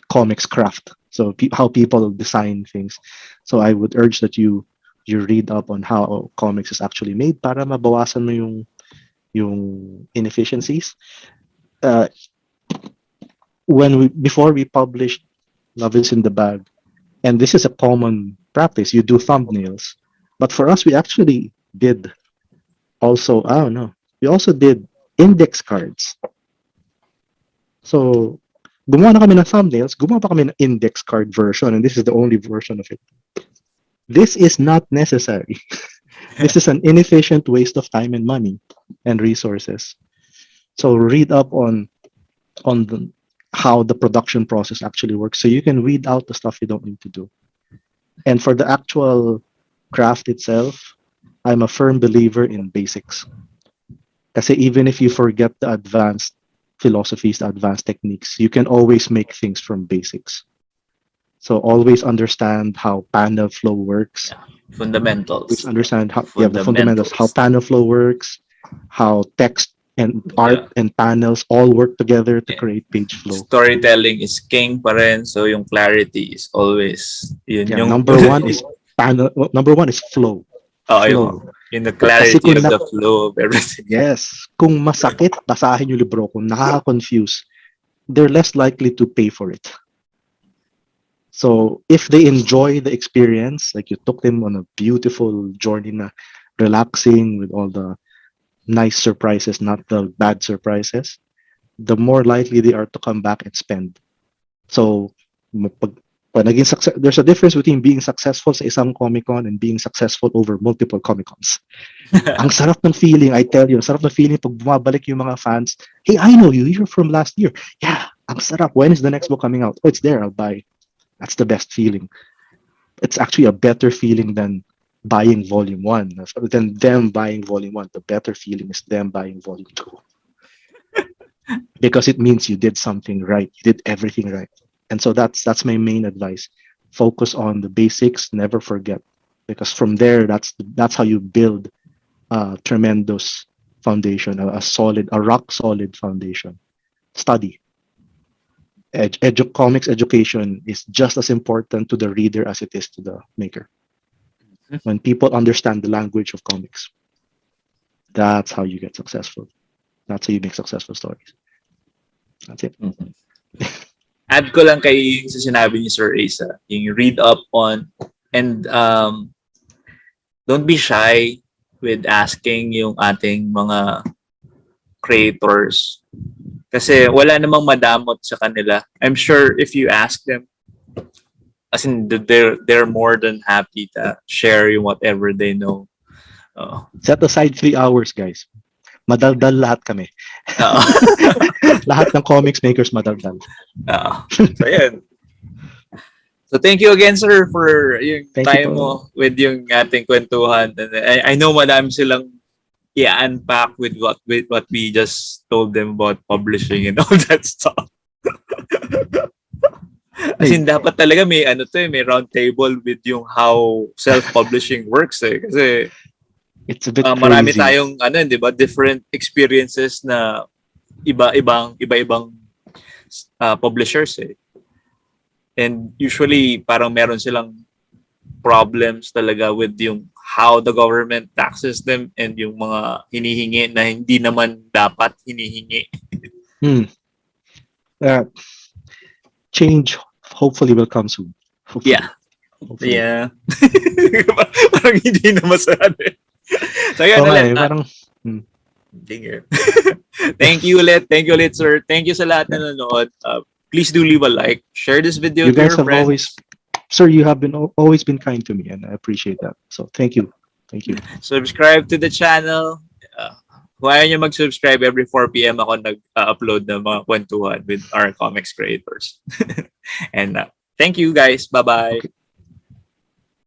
comics craft. So how people design things. So I would urge that you read up on how comics is actually made para mabawasan mo yung inefficiencies. Uh, before we published Love is in the Bag, and this is a common practice, you do thumbnails. But for us, we actually did also, I don't know, we also did index cards. So, gumawa na kami ng thumbnails, gumawa pa kami ng index card version, and this is the only version of it. This is not necessary. This is an inefficient waste of time and money and resources. So read up on how the production process actually works, so you can weed out the stuff you don't need to do. And for the actual craft itself, I'm a firm believer in basics. Kasi even if you forget the advanced philosophies, the advanced techniques, you can always make things from basics. So always understand how panel flow works. Fundamentals. Always understand how the fundamentals, how panel flow works, how text and art and panels all work together to create page flow. Storytelling is king pa rin, so yung clarity is always yun. Yung number one is panel. Number one is flow. Flow. In the clarity of the flow of everything. Yes. Kung masakit, basahin yung libro. Kung nakaka-confuse, they're less likely to pay for it. So if they enjoy the experience, like you took them on a beautiful journey na relaxing with all the nice surprises, not the bad surprises, the more likely they are to come back and spend. So pag naging success, there's a difference between being successful sa isang Comic-Con and being successful over multiple Comic-Cons. Ang sarap ng feeling, I tell you, ang sarap ng feeling pag bumabalik yung mga fans, hey, I know you, you're from last year. Yeah, ang sarap. When is the next book coming out? Oh, it's there, I'll buy. That's the best feeling. It's actually a better feeling than buying volume 1. Than them buying volume 1. The better feeling is them buying volume 2. Because it means you did something right. You did everything right. And so that's my main advice. Focus on the basics, never forget. Because from there, that's how you build a tremendous foundation, a rock solid foundation. Study. Comics education is just as important to the reader as it is to the maker. When people understand the language of comics, that's how you get successful. That's how you make successful stories. That's it. Add ko lang kay sa sinabi ni Sir Asa, yung read up on, and don't be shy with asking yung ating mga creators. Kasi wala namang madamot sa kanila. I'm sure if you ask them, as in they're more than happy to share yung whatever they know. Set aside 3 hours, guys. Madaldal lahat kami. Lahat ng comics makers madaldal. So yun. So thank you again, sir, for yung time mo with yung ating kwentuhan. And I know madami silang unpack with what we just told them about publishing and all that stuff. As in, dapat talaga may may round table with yung how self-publishing works kasi it's a bit marami crazy. Tayong di ba, different experiences na iba-ibang publishers And usually parang meron silang problems talaga with yung how the government taxes them and yung mga hinihingi na hindi naman dapat hinihingi. Change hopefully will come soon. Hopefully. Hopefully. Yeah. Parang hindi na masabi. So yun, parang Thank you ulit, sir. Thank you sa lahat na nanonood. Please do leave a like, share this video you to guys your have friends. Always, sir, you have always been kind to me, and I appreciate that. So thank you. Subscribe to the channel. Kung ayaw nyo mag-subscribe, every 4 p.m. ako nag-upload ng mga kwentuhan with our comics creators. And thank you guys. Bye-bye. Okay.